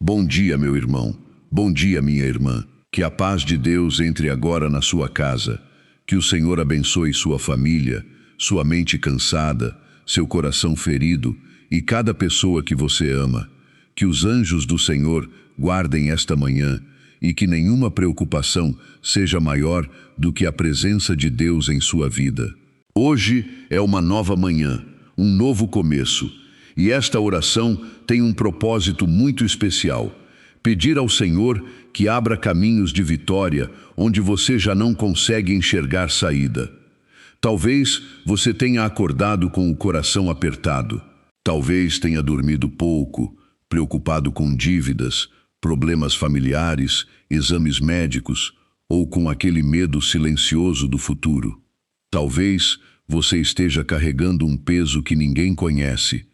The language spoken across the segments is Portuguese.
Bom dia, meu irmão. Bom dia, minha irmã. Que a paz de Deus entre agora na sua casa. Que o Senhor abençoe sua família, sua mente cansada, seu coração ferido e cada pessoa que você ama. Que os anjos do Senhor guardem esta manhã e que nenhuma preocupação seja maior do que a presença de Deus em sua vida. Hoje é uma nova manhã, um novo começo. E esta oração tem um propósito muito especial: pedir ao Senhor que abra caminhos de vitória onde você já não consegue enxergar saída. Talvez você tenha acordado com o coração apertado. Talvez tenha dormido pouco, preocupado com dívidas, problemas familiares, exames médicos ou com aquele medo silencioso do futuro. Talvez você esteja carregando um peso que ninguém conhece.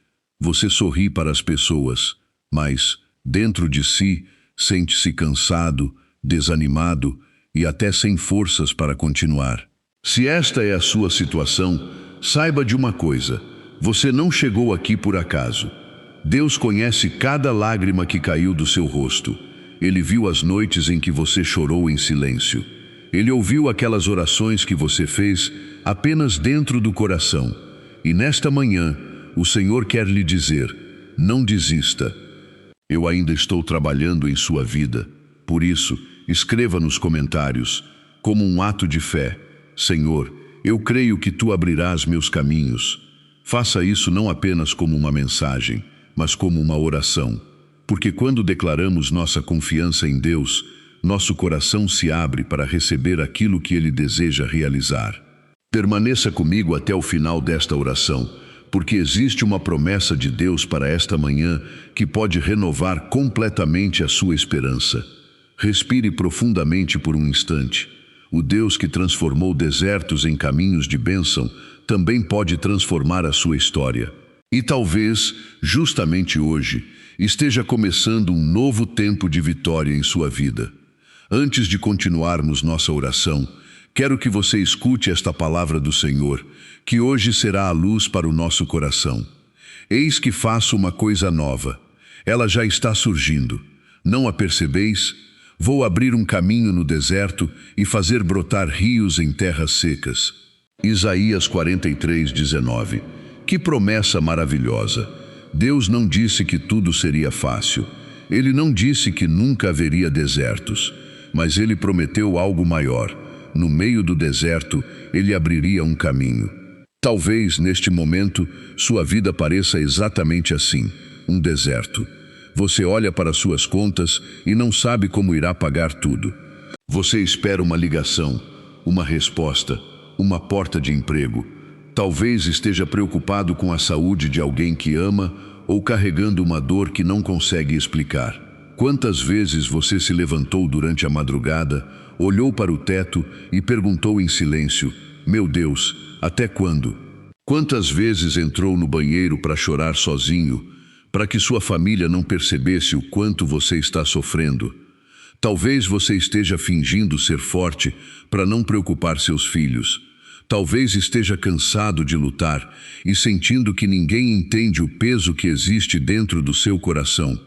Você sorri para as pessoas, mas, dentro de si, sente-se cansado, desanimado e até sem forças para continuar. Se esta é a sua situação, saiba de uma coisa: você não chegou aqui por acaso. Deus conhece cada lágrima que caiu do seu rosto. Ele viu as noites em que você chorou em silêncio. Ele ouviu aquelas orações que você fez apenas dentro do coração. E nesta manhã, o Senhor quer lhe dizer: não desista. Eu ainda estou trabalhando em sua vida. Por isso, escreva nos comentários, como um ato de fé: Senhor, eu creio que Tu abrirás meus caminhos. Faça isso não apenas como uma mensagem, mas como uma oração. Porque quando declaramos nossa confiança em Deus, nosso coração se abre para receber aquilo que Ele deseja realizar. Permaneça comigo até o final desta oração, porque existe uma promessa de Deus para esta manhã que pode renovar completamente a sua esperança. Respire profundamente por um instante. O Deus que transformou desertos em caminhos de bênção também pode transformar a sua história. E talvez, justamente hoje, esteja começando um novo tempo de vitória em sua vida. Antes de continuarmos nossa oração, quero que você escute esta palavra do Senhor, que hoje será a luz para o nosso coração. Eis que faço uma coisa nova. Ela já está surgindo. Não a percebeis? Vou abrir um caminho no deserto e fazer brotar rios em terras secas. Isaías 43:19. Que promessa maravilhosa! Deus não disse que tudo seria fácil. Ele não disse que nunca haveria desertos. Mas Ele prometeu algo maior. No meio do deserto, Ele abriria um caminho. Talvez, neste momento, sua vida pareça exatamente assim, um deserto. Você olha para suas contas e não sabe como irá pagar tudo. Você espera uma ligação, uma resposta, uma porta de emprego. Talvez esteja preocupado com a saúde de alguém que ama ou carregando uma dor que não consegue explicar. Quantas vezes você se levantou durante a madrugada, olhou para o teto e perguntou em silêncio: meu Deus, até quando? Quantas vezes entrou no banheiro para chorar sozinho, para que sua família não percebesse o quanto você está sofrendo? Talvez você esteja fingindo ser forte para não preocupar seus filhos. Talvez esteja cansado de lutar e sentindo que ninguém entende o peso que existe dentro do seu coração.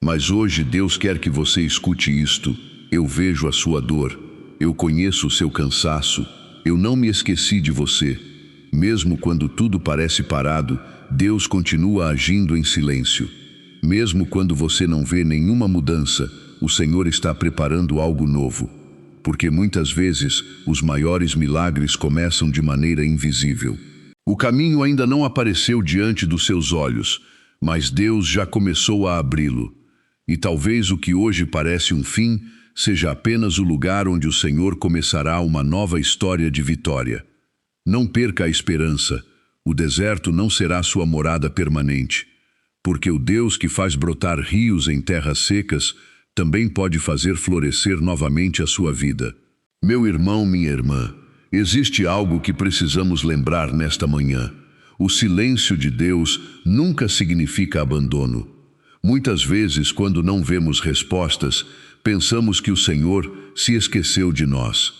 Mas hoje Deus quer que você escute isto. Eu vejo a sua dor. Eu conheço o seu cansaço. Eu não me esqueci de você. Mesmo quando tudo parece parado, Deus continua agindo em silêncio. Mesmo quando você não vê nenhuma mudança, o Senhor está preparando algo novo. Porque muitas vezes os maiores milagres começam de maneira invisível. O caminho ainda não apareceu diante dos seus olhos, mas Deus já começou a abri-lo. E talvez o que hoje parece um fim seja apenas o lugar onde o Senhor começará uma nova história de vitória. Não perca a esperança. O deserto não será sua morada permanente, porque o Deus que faz brotar rios em terras secas também pode fazer florescer novamente a sua vida. Meu irmão, minha irmã, existe algo que precisamos lembrar nesta manhã. O silêncio de Deus nunca significa abandono. Muitas vezes, quando não vemos respostas, pensamos que o Senhor se esqueceu de nós.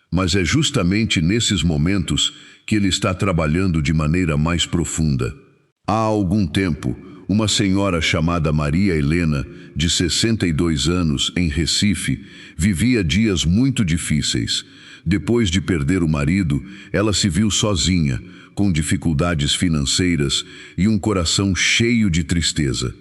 Mas é justamente nesses momentos que Ele está trabalhando de maneira mais profunda. Há algum tempo, uma senhora chamada Maria Helena, de 62 anos, em Recife, vivia dias muito difíceis. Depois de perder o marido, ela se viu sozinha, com dificuldades financeiras e um coração cheio de tristeza.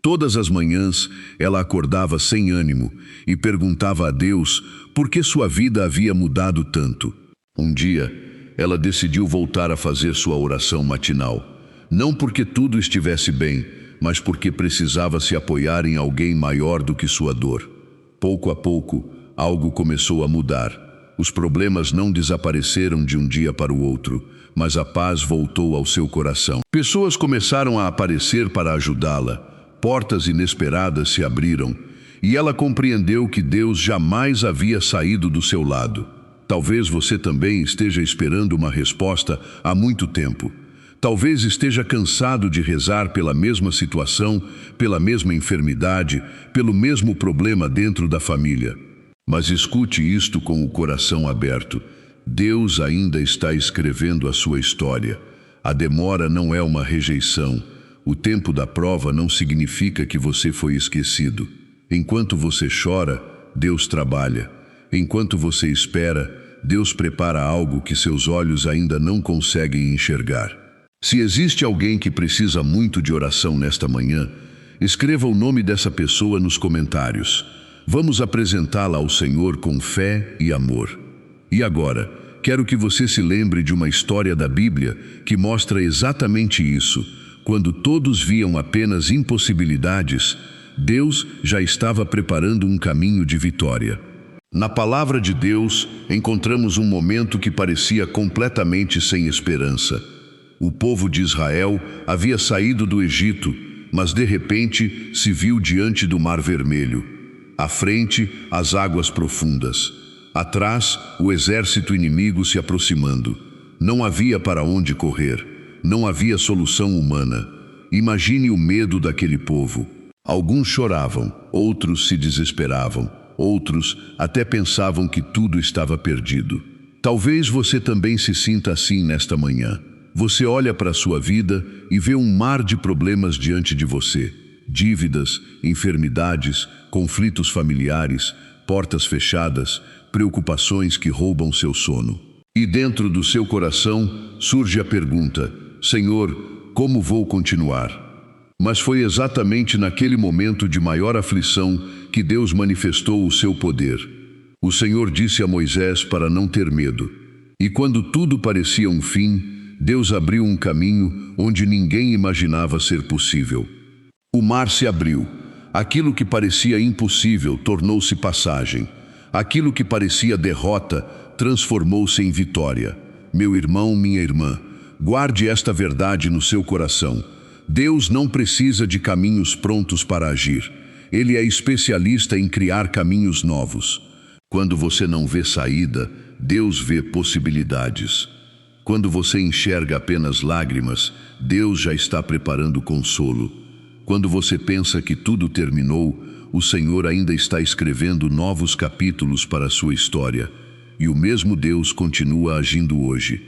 Todas as manhãs, ela acordava sem ânimo e perguntava a Deus por que sua vida havia mudado tanto. Um dia, ela decidiu voltar a fazer sua oração matinal. Não porque tudo estivesse bem, mas porque precisava se apoiar em alguém maior do que sua dor. Pouco a pouco, algo começou a mudar. Os problemas não desapareceram de um dia para o outro, mas a paz voltou ao seu coração. Pessoas começaram a aparecer para ajudá-la. Portas inesperadas se abriram, e ela compreendeu que Deus jamais havia saído do seu lado. Talvez você também esteja esperando uma resposta há muito tempo. Talvez esteja cansado de rezar pela mesma situação, pela mesma enfermidade, pelo mesmo problema dentro da família. Mas escute isto com o coração aberto. Deus ainda está escrevendo a sua história. A demora não é uma rejeição. O tempo da prova não significa que você foi esquecido. Enquanto você chora, Deus trabalha. Enquanto você espera, Deus prepara algo que seus olhos ainda não conseguem enxergar. Se existe alguém que precisa muito de oração nesta manhã, escreva o nome dessa pessoa nos comentários. Vamos apresentá-la ao Senhor com fé e amor. E agora, quero que você se lembre de uma história da Bíblia que mostra exatamente isso. Quando todos viam apenas impossibilidades, Deus já estava preparando um caminho de vitória. Na palavra de Deus, encontramos um momento que parecia completamente sem esperança. O povo de Israel havia saído do Egito, mas de repente se viu diante do Mar Vermelho. À frente, as águas profundas. Atrás, o exército inimigo se aproximando. Não havia para onde correr. Não havia solução humana. Imagine o medo daquele povo. Alguns choravam, outros se desesperavam, outros até pensavam que tudo estava perdido. Talvez você também se sinta assim nesta manhã. Você olha para a sua vida e vê um mar de problemas diante de você. Dívidas, enfermidades, conflitos familiares, portas fechadas, preocupações que roubam seu sono. E dentro do seu coração surge a pergunta: Senhor, como vou continuar? Mas foi exatamente naquele momento de maior aflição que Deus manifestou o seu poder. O Senhor disse a Moisés para não ter medo. E quando tudo parecia um fim, Deus abriu um caminho onde ninguém imaginava ser possível. O mar se abriu. Aquilo que parecia impossível tornou-se passagem. Aquilo que parecia derrota transformou-se em vitória. Meu irmão, minha irmã, guarde esta verdade no seu coração. Deus não precisa de caminhos prontos para agir. Ele é especialista em criar caminhos novos. Quando você não vê saída, Deus vê possibilidades. Quando você enxerga apenas lágrimas, Deus já está preparando consolo. Quando você pensa que tudo terminou, o Senhor ainda está escrevendo novos capítulos para a sua história. E o mesmo Deus continua agindo hoje.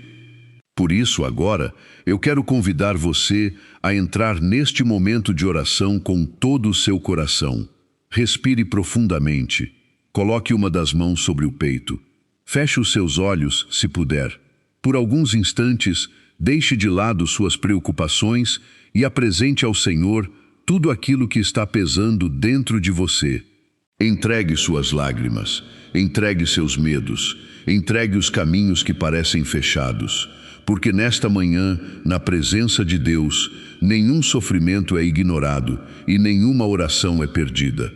Por isso, agora, eu quero convidar você a entrar neste momento de oração com todo o seu coração. Respire profundamente. Coloque uma das mãos sobre o peito. Feche os seus olhos, se puder. Por alguns instantes, deixe de lado suas preocupações e apresente ao Senhor tudo aquilo que está pesando dentro de você. Entregue suas lágrimas, entregue seus medos, entregue os caminhos que parecem fechados, porque nesta manhã, na presença de Deus, nenhum sofrimento é ignorado e nenhuma oração é perdida.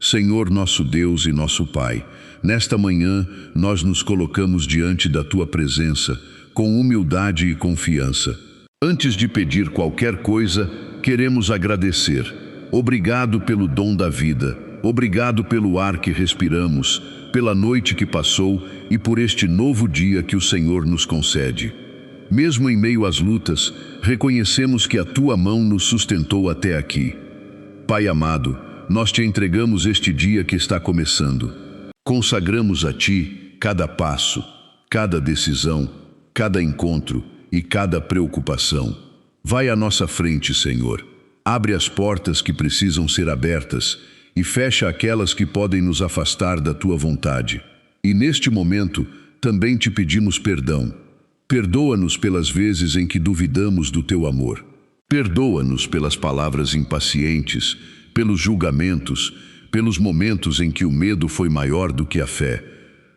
Senhor nosso Deus e nosso Pai, nesta manhã nós nos colocamos diante da Tua presença com humildade e confiança. Antes de pedir qualquer coisa, queremos agradecer. Obrigado pelo dom da vida, obrigado pelo ar que respiramos, pela noite que passou e por este novo dia que o Senhor nos concede. Mesmo em meio às lutas, reconhecemos que a Tua mão nos sustentou até aqui. Pai amado, nós Te entregamos este dia que está começando. Consagramos a Ti cada passo, cada decisão, cada encontro e cada preocupação. Vai à nossa frente, Senhor. Abre as portas que precisam ser abertas e fecha aquelas que podem nos afastar da tua vontade. E neste momento, também te pedimos perdão. Perdoa-nos pelas vezes em que duvidamos do teu amor. Perdoa-nos pelas palavras impacientes, pelos julgamentos, pelos momentos em que o medo foi maior do que a fé.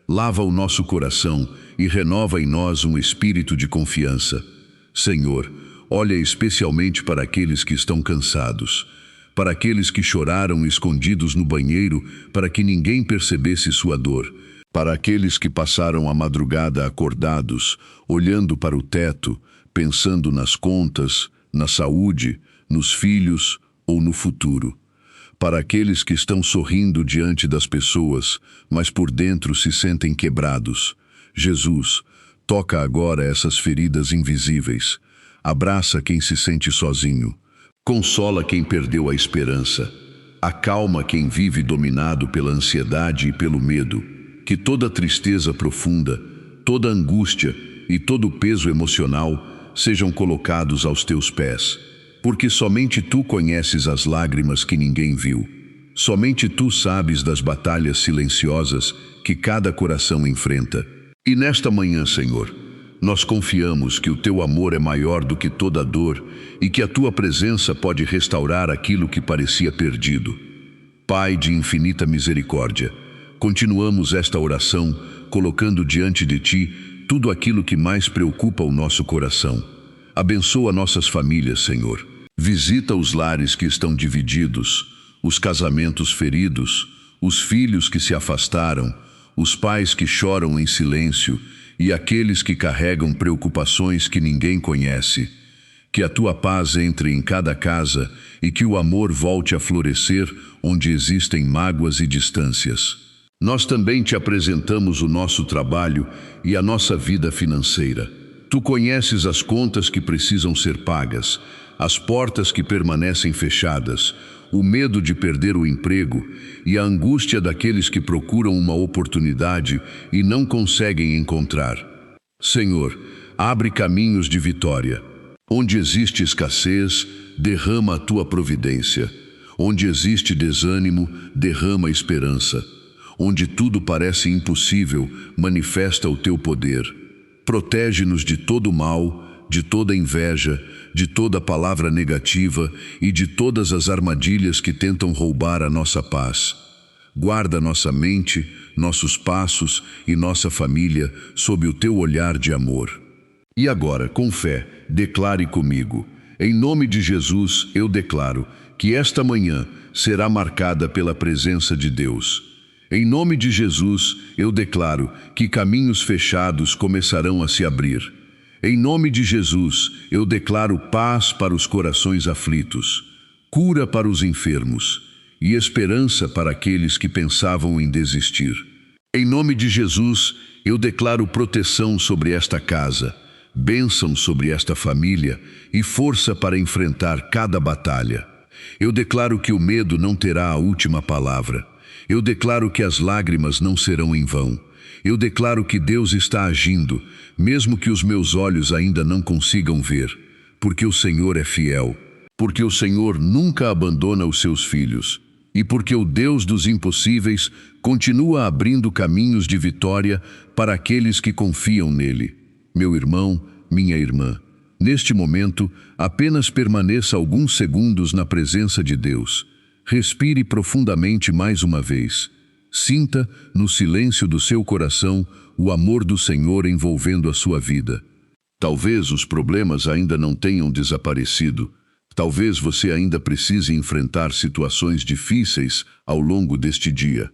Lava o nosso coração e renova em nós um espírito de confiança. Senhor, olha especialmente para aqueles que estão cansados, para aqueles que choraram escondidos no banheiro para que ninguém percebesse sua dor, para aqueles que passaram a madrugada acordados, olhando para o teto, pensando nas contas, na saúde, nos filhos ou no futuro. Para aqueles que estão sorrindo diante das pessoas, mas por dentro se sentem quebrados. Jesus, toca agora essas feridas invisíveis. Abraça quem se sente sozinho. Consola quem perdeu a esperança. Acalma quem vive dominado pela ansiedade e pelo medo. Que toda tristeza profunda, toda angústia e todo peso emocional sejam colocados aos teus pés. Porque somente tu conheces as lágrimas que ninguém viu. Somente tu sabes das batalhas silenciosas que cada coração enfrenta. E nesta manhã, Senhor, nós confiamos que o teu amor é maior do que toda dor e que a tua presença pode restaurar aquilo que parecia perdido. Pai de infinita misericórdia, continuamos esta oração colocando diante de ti tudo aquilo que mais preocupa o nosso coração. Abençoa nossas famílias, Senhor. Visita os lares que estão divididos, os casamentos feridos, os filhos que se afastaram, os pais que choram em silêncio e aqueles que carregam preocupações que ninguém conhece. Que a tua paz entre em cada casa e que o amor volte a florescer onde existem mágoas e distâncias. Nós também te apresentamos o nosso trabalho e a nossa vida financeira. Tu conheces as contas que precisam ser pagas, as portas que permanecem fechadas, o medo de perder o emprego e a angústia daqueles que procuram uma oportunidade e não conseguem encontrar. Senhor, abre caminhos de vitória. Onde existe escassez, derrama a tua providência. Onde existe desânimo, derrama esperança. Onde tudo parece impossível, manifesta o teu poder. Protege-nos de todo mal, de toda inveja, de toda palavra negativa e de todas as armadilhas que tentam roubar a nossa paz. Guarda nossa mente, nossos passos e nossa família sob o teu olhar de amor. E agora, com fé, declare comigo. Em nome de Jesus, eu declaro que esta manhã será marcada pela presença de Deus. Em nome de Jesus, eu declaro que caminhos fechados começarão a se abrir. Em nome de Jesus, eu declaro paz para os corações aflitos, cura para os enfermos e esperança para aqueles que pensavam em desistir. Em nome de Jesus, eu declaro proteção sobre esta casa, bênção sobre esta família e força para enfrentar cada batalha. Eu declaro que o medo não terá a última palavra. Eu declaro que as lágrimas não serão em vão. Eu declaro que Deus está agindo, mesmo que os meus olhos ainda não consigam ver, porque o Senhor é fiel, porque o Senhor nunca abandona os seus filhos, e porque o Deus dos impossíveis continua abrindo caminhos de vitória para aqueles que confiam nele. Meu irmão, minha irmã, neste momento, apenas permaneça alguns segundos na presença de Deus. Respire profundamente mais uma vez. Sinta, no silêncio do seu coração, o amor do Senhor envolvendo a sua vida. Talvez os problemas ainda não tenham desaparecido. Talvez você ainda precise enfrentar situações difíceis ao longo deste dia.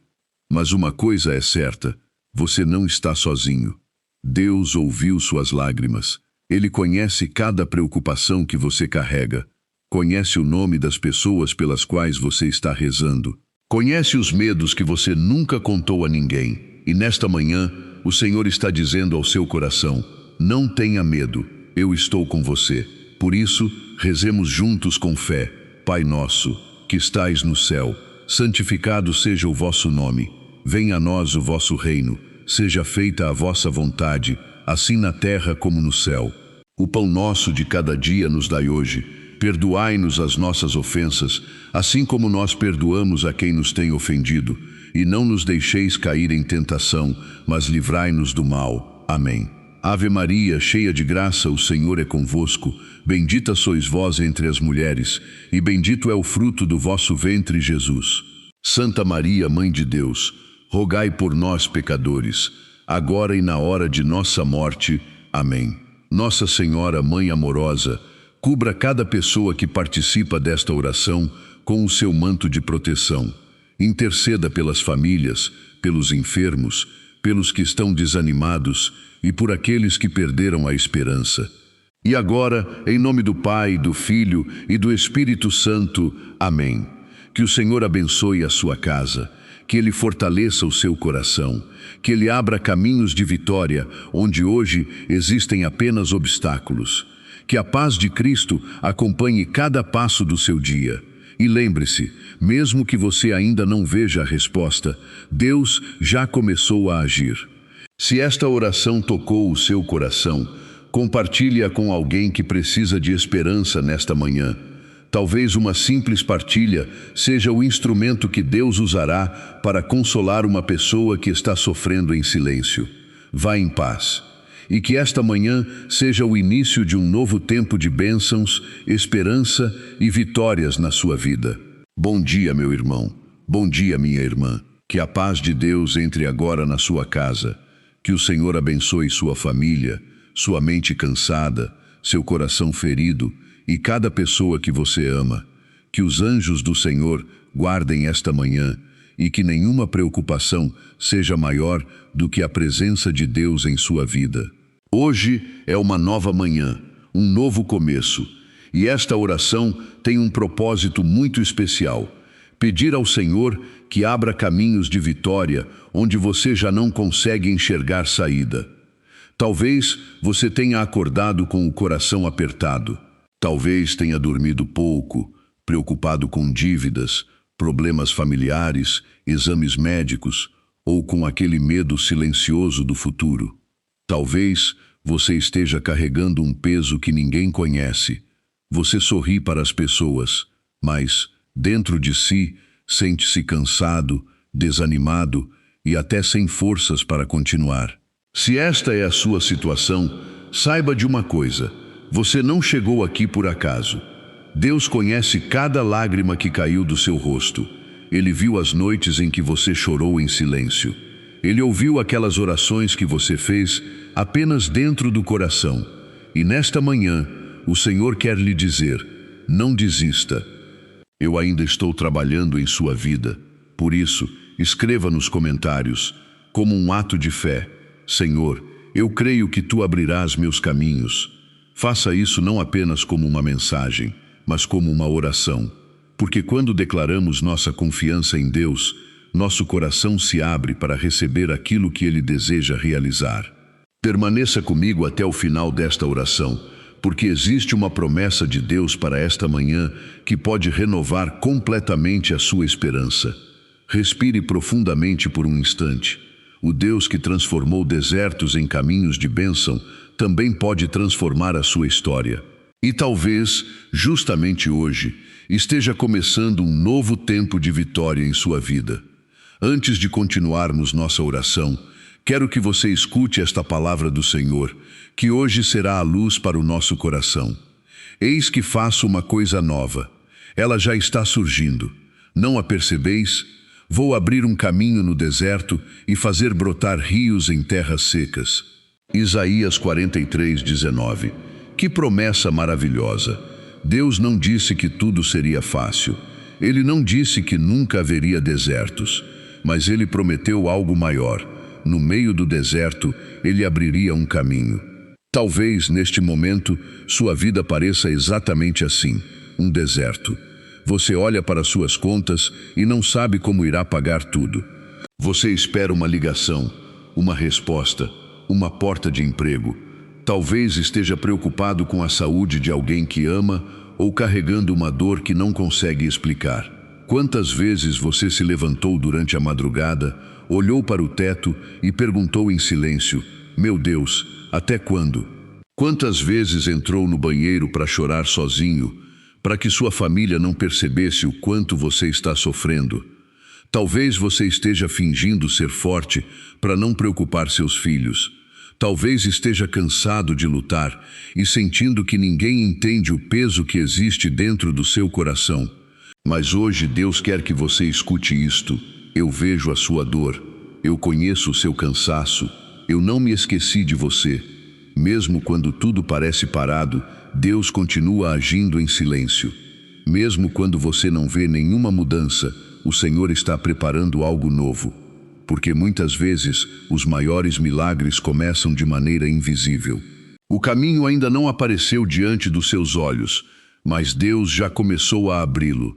Mas uma coisa é certa, você não está sozinho. Deus ouviu suas lágrimas. Ele conhece cada preocupação que você carrega. Conhece o nome das pessoas pelas quais você está rezando. Conhece os medos que você nunca contou a ninguém. E nesta manhã, o Senhor está dizendo ao seu coração: não tenha medo, eu estou com você. Por isso, rezemos juntos com fé. Pai nosso, que estais no céu, santificado seja o vosso nome. Venha a nós o vosso reino. Seja feita a vossa vontade, assim na terra como no céu. O pão nosso de cada dia nos dai hoje. perdoai-nos as nossas ofensas, assim como nós perdoamos a quem nos tem ofendido, e não nos deixeis cair em tentação, mas livrai-nos do mal. Amém. Ave Maria, cheia de graça, o Senhor é convosco. Bendita sois vós entre as mulheres, e bendito é o fruto do vosso ventre, Jesus. Santa Maria, Mãe de Deus, rogai por nós, pecadores, agora e na hora de nossa morte. Amém. Nossa Senhora, Mãe amorosa, cubra cada pessoa que participa desta oração com o seu manto de proteção. Interceda pelas famílias, pelos enfermos, pelos que estão desanimados e por aqueles que perderam a esperança. E agora, em nome do Pai, do Filho e do Espírito Santo. Amém. Que o Senhor abençoe a sua casa, que Ele fortaleça o seu coração, que Ele abra caminhos de vitória onde hoje existem apenas obstáculos. Que a paz de Cristo acompanhe cada passo do seu dia. E lembre-se, mesmo que você ainda não veja a resposta, Deus já começou a agir. Se esta oração tocou o seu coração, compartilhe-a com alguém que precisa de esperança nesta manhã. Talvez uma simples partilha seja o instrumento que Deus usará para consolar uma pessoa que está sofrendo em silêncio. Vá em paz. E que esta manhã seja o início de um novo tempo de bênçãos, esperança e vitórias na sua vida. Bom dia, meu irmão. Bom dia, minha irmã. Que a paz de Deus entre agora na sua casa. Que o Senhor abençoe sua família, sua mente cansada, seu coração ferido e cada pessoa que você ama. Que os anjos do Senhor guardem esta manhã e que nenhuma preocupação seja maior do que a presença de Deus em sua vida. Hoje é uma nova manhã, um novo começo, e esta oração tem um propósito muito especial: pedir ao Senhor que abra caminhos de vitória onde você já não consegue enxergar saída. Talvez você tenha acordado com o coração apertado, talvez tenha dormido pouco, preocupado com dívidas, problemas familiares, exames médicos ou com aquele medo silencioso do futuro. Talvez você esteja carregando um peso que ninguém conhece. Você sorri para as pessoas, mas, dentro de si, sente-se cansado, desanimado e até sem forças para continuar. Se esta é a sua situação, saiba de uma coisa: você não chegou aqui por acaso. Deus conhece cada lágrima que caiu do seu rosto. Ele viu as noites em que você chorou em silêncio. Ele ouviu aquelas orações que você fez apenas dentro do coração. E nesta manhã, o Senhor quer lhe dizer: não desista. Eu ainda estou trabalhando em sua vida. Por isso, escreva nos comentários, como um ato de fé: Senhor, eu creio que Tu abrirás meus caminhos. Faça isso não apenas como uma mensagem, mas como uma oração. Porque quando declaramos nossa confiança em Deus, nosso coração se abre para receber aquilo que Ele deseja realizar. Permaneça comigo até o final desta oração, porque existe uma promessa de Deus para esta manhã que pode renovar completamente a sua esperança. Respire profundamente por um instante. O Deus que transformou desertos em caminhos de bênção também pode transformar a sua história. E talvez, justamente hoje, esteja começando um novo tempo de vitória em sua vida. Antes de continuarmos nossa oração, quero que você escute esta palavra do Senhor, que hoje será a luz para o nosso coração. Eis que faço uma coisa nova. Ela já está surgindo. Não a percebeis? Vou abrir um caminho no deserto e fazer brotar rios em terras secas. Isaías 43:19. Que promessa maravilhosa! Deus não disse que tudo seria fácil. Ele não disse que nunca haveria desertos. Mas Ele prometeu algo maior. No meio do deserto, Ele abriria um caminho. Talvez, neste momento, sua vida pareça exatamente assim, um deserto. Você olha para suas contas e não sabe como irá pagar tudo. Você espera uma ligação, uma resposta, uma porta de emprego. Talvez esteja preocupado com a saúde de alguém que ama ou carregando uma dor que não consegue explicar. Quantas vezes você se levantou durante a madrugada, olhou para o teto e perguntou em silêncio: meu Deus, até quando? Quantas vezes entrou no banheiro para chorar sozinho, para que sua família não percebesse o quanto você está sofrendo. Talvez você esteja fingindo ser forte para não preocupar seus filhos. Talvez esteja cansado de lutar e sentindo que ninguém entende o peso que existe dentro do seu coração. Mas hoje Deus quer que você escute isto. Eu vejo a sua dor. Eu conheço o seu cansaço. Eu não me esqueci de você. Mesmo quando tudo parece parado, Deus continua agindo em silêncio. Mesmo quando você não vê nenhuma mudança, o Senhor está preparando algo novo. Porque muitas vezes os maiores milagres começam de maneira invisível. O caminho ainda não apareceu diante dos seus olhos, mas Deus já começou a abri-lo.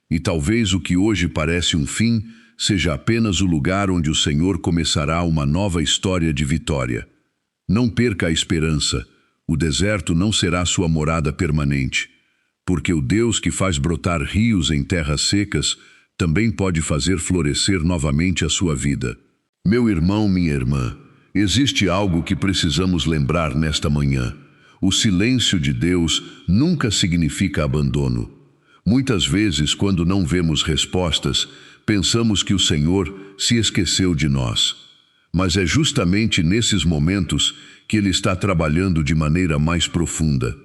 E talvez o que hoje parece um fim seja apenas o lugar onde o Senhor começará uma nova história de vitória. Não perca a esperança. O deserto não será sua morada permanente, porque o Deus que faz brotar rios em terras secas também pode fazer florescer novamente a sua vida. Meu irmão, minha irmã, existe algo que precisamos lembrar nesta manhã. O silêncio de Deus nunca significa abandono. Muitas vezes, quando não vemos respostas, pensamos que o Senhor se esqueceu de nós. Mas é justamente nesses momentos que Ele está trabalhando de maneira mais profunda.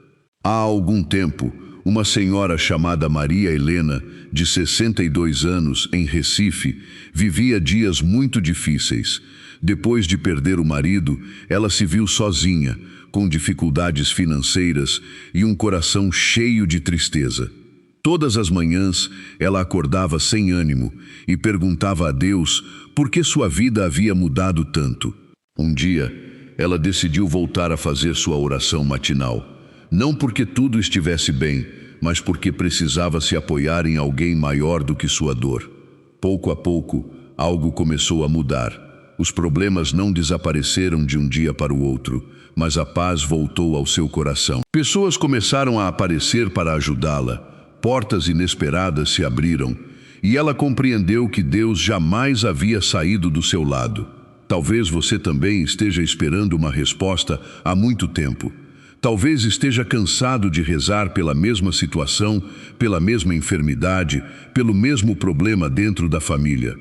Há algum tempo, uma senhora chamada Maria Helena, de 62 anos, em Recife, vivia dias muito difíceis. Depois de perder o marido, ela se viu sozinha, com dificuldades financeiras e um coração cheio de tristeza. Todas as manhãs, ela acordava sem ânimo e perguntava a Deus por que sua vida havia mudado tanto. Um dia, ela decidiu voltar a fazer sua oração matinal. Não porque tudo estivesse bem, mas porque precisava se apoiar em alguém maior do que sua dor. Pouco a pouco, algo começou a mudar. Os problemas não desapareceram de um dia para o outro, mas a paz voltou ao seu coração. Pessoas começaram a aparecer para ajudá-la. Portas inesperadas se abriram, e ela compreendeu que Deus jamais havia saído do seu lado. Talvez você também esteja esperando uma resposta há muito tempo. Talvez esteja cansado de rezar pela mesma situação, pela mesma enfermidade, pelo mesmo problema dentro da família.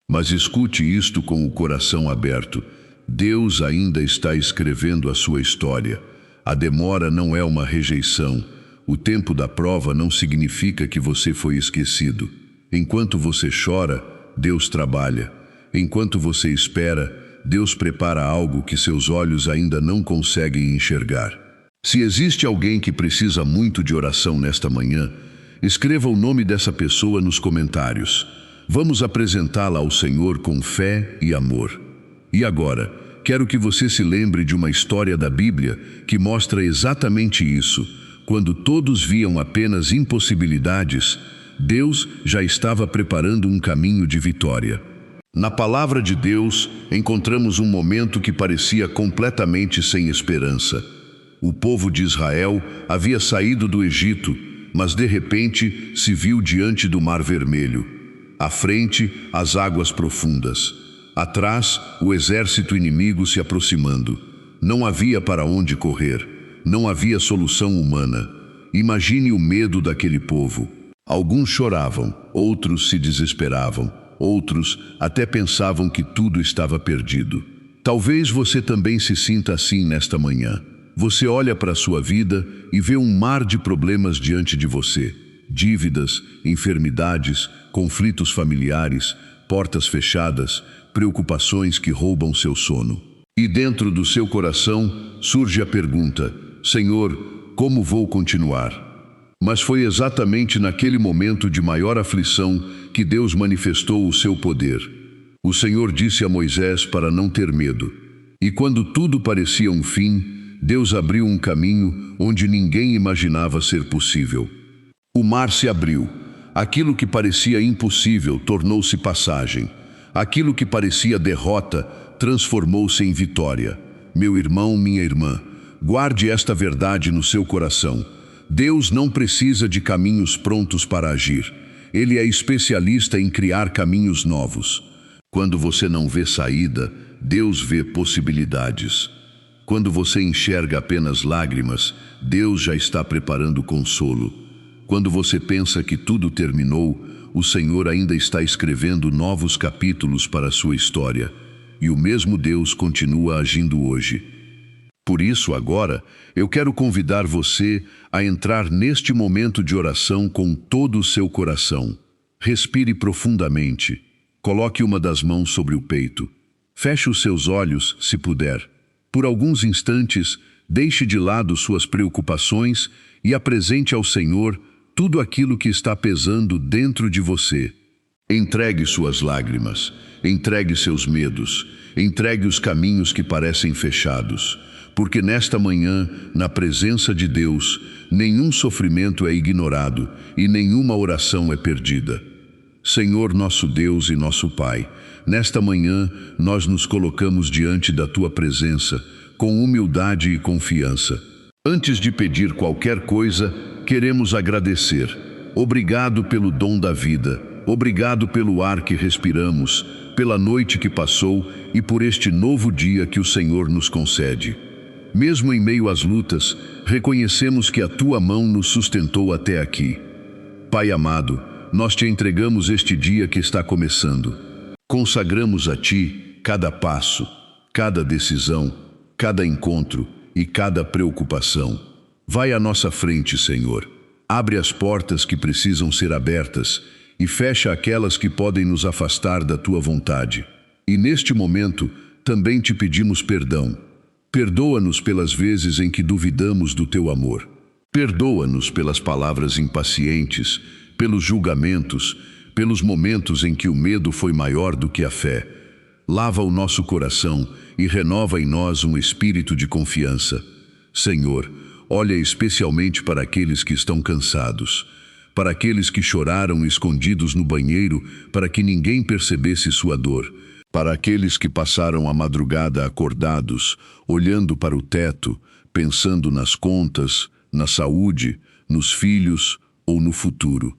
Mas escute isto com o coração aberto. Deus ainda está escrevendo a sua história. A demora não é uma rejeição. O tempo da prova não significa que você foi esquecido. Enquanto você chora, Deus trabalha. Enquanto você espera, Deus prepara algo que seus olhos ainda não conseguem enxergar. Se existe alguém que precisa muito de oração nesta manhã, escreva o nome dessa pessoa nos comentários. Vamos apresentá-la ao Senhor com fé e amor. E agora, quero que você se lembre de uma história da Bíblia que mostra exatamente isso. Quando todos viam apenas impossibilidades, Deus já estava preparando um caminho de vitória. Na palavra de Deus, encontramos um momento que parecia completamente sem esperança. O povo de Israel havia saído do Egito, mas de repente se viu diante do Mar Vermelho. À frente, as águas profundas. Atrás, o exército inimigo se aproximando. Não havia para onde correr. Não havia solução humana. Imagine o medo daquele povo. Alguns choravam, outros se desesperavam, outros até pensavam que tudo estava perdido. Talvez você também se sinta assim nesta manhã. Você olha para a sua vida e vê um mar de problemas diante de você. Dívidas, enfermidades, conflitos familiares, portas fechadas, preocupações que roubam seu sono. E dentro do seu coração surge a pergunta: Senhor, como vou continuar? Mas foi exatamente naquele momento de maior aflição que Deus manifestou o seu poder. O Senhor disse a Moisés para não ter medo. E quando tudo parecia um fim, Deus abriu um caminho onde ninguém imaginava ser possível. O mar se abriu. Aquilo que parecia impossível tornou-se passagem. Aquilo que parecia derrota transformou-se em vitória. Meu irmão, minha irmã, guarde esta verdade no seu coração. Deus não precisa de caminhos prontos para agir. Ele é especialista em criar caminhos novos. Quando você não vê saída, Deus vê possibilidades. Quando você enxerga apenas lágrimas, Deus já está preparando consolo. Quando você pensa que tudo terminou, o Senhor ainda está escrevendo novos capítulos para a sua história. E o mesmo Deus continua agindo hoje. Por isso, agora, eu quero convidar você a entrar neste momento de oração com todo o seu coração. Respire profundamente. Coloque uma das mãos sobre o peito. Feche os seus olhos, se puder. Por alguns instantes, deixe de lado suas preocupações e apresente ao Senhor tudo aquilo que está pesando dentro de você. Entregue suas lágrimas, entregue seus medos, entregue os caminhos que parecem fechados, porque nesta manhã, na presença de Deus, nenhum sofrimento é ignorado e nenhuma oração é perdida. Senhor nosso Deus e nosso Pai, nesta manhã nós nos colocamos diante da Tua presença com humildade e confiança. Antes de pedir qualquer coisa, queremos agradecer. Obrigado pelo dom da vida, obrigado pelo ar que respiramos, pela noite que passou e por este novo dia que o Senhor nos concede. Mesmo em meio às lutas, reconhecemos que a Tua mão nos sustentou até aqui. Pai amado, nós te entregamos este dia que está começando. Consagramos a Ti cada passo, cada decisão, cada encontro e cada preocupação. Vai à nossa frente, Senhor. Abre as portas que precisam ser abertas e fecha aquelas que podem nos afastar da Tua vontade. E neste momento, também te pedimos perdão. Perdoa-nos pelas vezes em que duvidamos do Teu amor. Perdoa-nos pelas palavras impacientes, pelos julgamentos, pelos momentos em que o medo foi maior do que a fé. Lava o nosso coração e renova em nós um espírito de confiança. Senhor, olha especialmente para aqueles que estão cansados, para aqueles que choraram escondidos no banheiro para que ninguém percebesse sua dor, para aqueles que passaram a madrugada acordados, olhando para o teto, pensando nas contas, na saúde, nos filhos ou no futuro.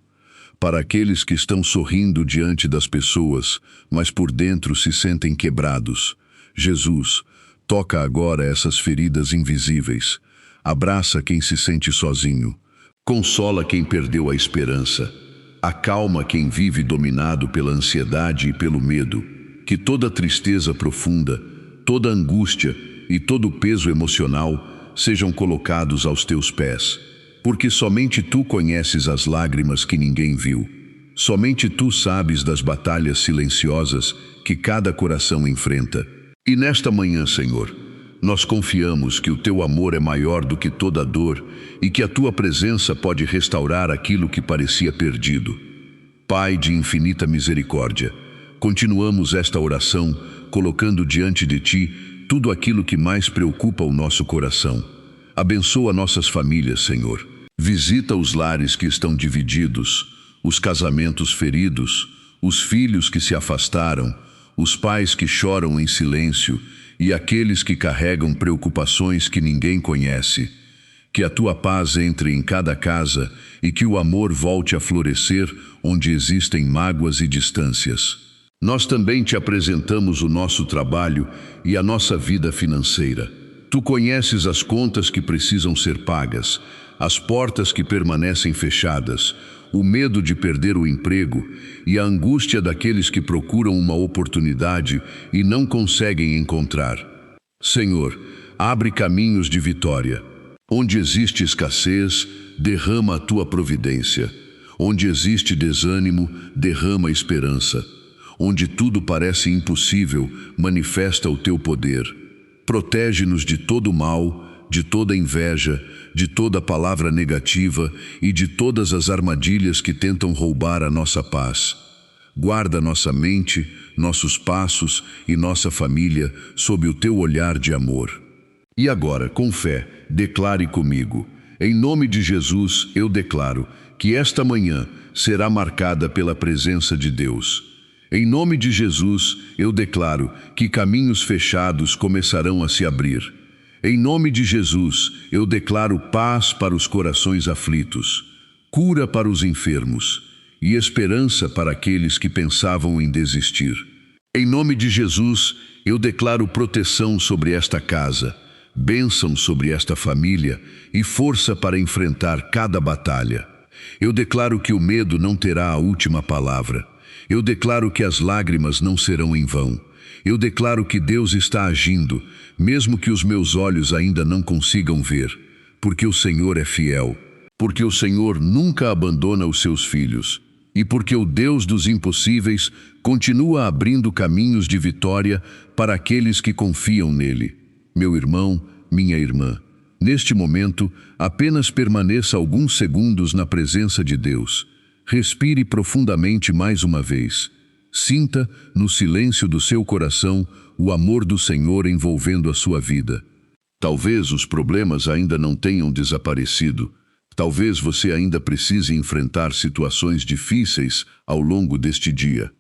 Para aqueles que estão sorrindo diante das pessoas, mas por dentro se sentem quebrados. Jesus, toca agora essas feridas invisíveis. Abraça quem se sente sozinho. Consola quem perdeu a esperança. Acalma quem vive dominado pela ansiedade e pelo medo. Que toda tristeza profunda, toda angústia e todo peso emocional sejam colocados aos Teus pés. Porque somente Tu conheces as lágrimas que ninguém viu. Somente Tu sabes das batalhas silenciosas que cada coração enfrenta. E nesta manhã, Senhor, nós confiamos que o Teu amor é maior do que toda dor e que a Tua presença pode restaurar aquilo que parecia perdido. Pai de infinita misericórdia, continuamos esta oração colocando diante de Ti tudo aquilo que mais preocupa o nosso coração. Abençoa nossas famílias, Senhor. Visita os lares que estão divididos, os casamentos feridos, os filhos que se afastaram, os pais que choram em silêncio e aqueles que carregam preocupações que ninguém conhece. Que a Tua paz entre em cada casa e que o amor volte a florescer onde existem mágoas e distâncias. Nós também Te apresentamos o nosso trabalho e a nossa vida financeira. Tu conheces as contas que precisam ser pagas, as portas que permanecem fechadas, o medo de perder o emprego e a angústia daqueles que procuram uma oportunidade e não conseguem encontrar. Senhor, abre caminhos de vitória. Onde existe escassez, derrama a Tua providência. Onde existe desânimo, derrama esperança. Onde tudo parece impossível, manifesta o Teu poder. Protege-nos de todo mal, de toda inveja, de toda palavra negativa e de todas as armadilhas que tentam roubar a nossa paz. Guarda nossa mente, nossos passos e nossa família sob o Teu olhar de amor. E agora, com fé, declare comigo: em nome de Jesus, eu declaro que esta manhã será marcada pela presença de Deus. Em nome de Jesus, eu declaro que caminhos fechados começarão a se abrir. Em nome de Jesus, eu declaro paz para os corações aflitos, cura para os enfermos e esperança para aqueles que pensavam em desistir. Em nome de Jesus, eu declaro proteção sobre esta casa, bênção sobre esta família e força para enfrentar cada batalha. Eu declaro que o medo não terá a última palavra. Eu declaro que as lágrimas não serão em vão. Eu declaro que Deus está agindo, mesmo que os meus olhos ainda não consigam ver, porque o Senhor é fiel, porque o Senhor nunca abandona os seus filhos, e porque o Deus dos impossíveis continua abrindo caminhos de vitória para aqueles que confiam nele. Meu irmão, minha irmã, neste momento, apenas permaneça alguns segundos na presença de Deus. Respire profundamente mais uma vez. Sinta, no silêncio do seu coração, o amor do Senhor envolvendo a sua vida. Talvez os problemas ainda não tenham desaparecido. Talvez você ainda precise enfrentar situações difíceis ao longo deste dia.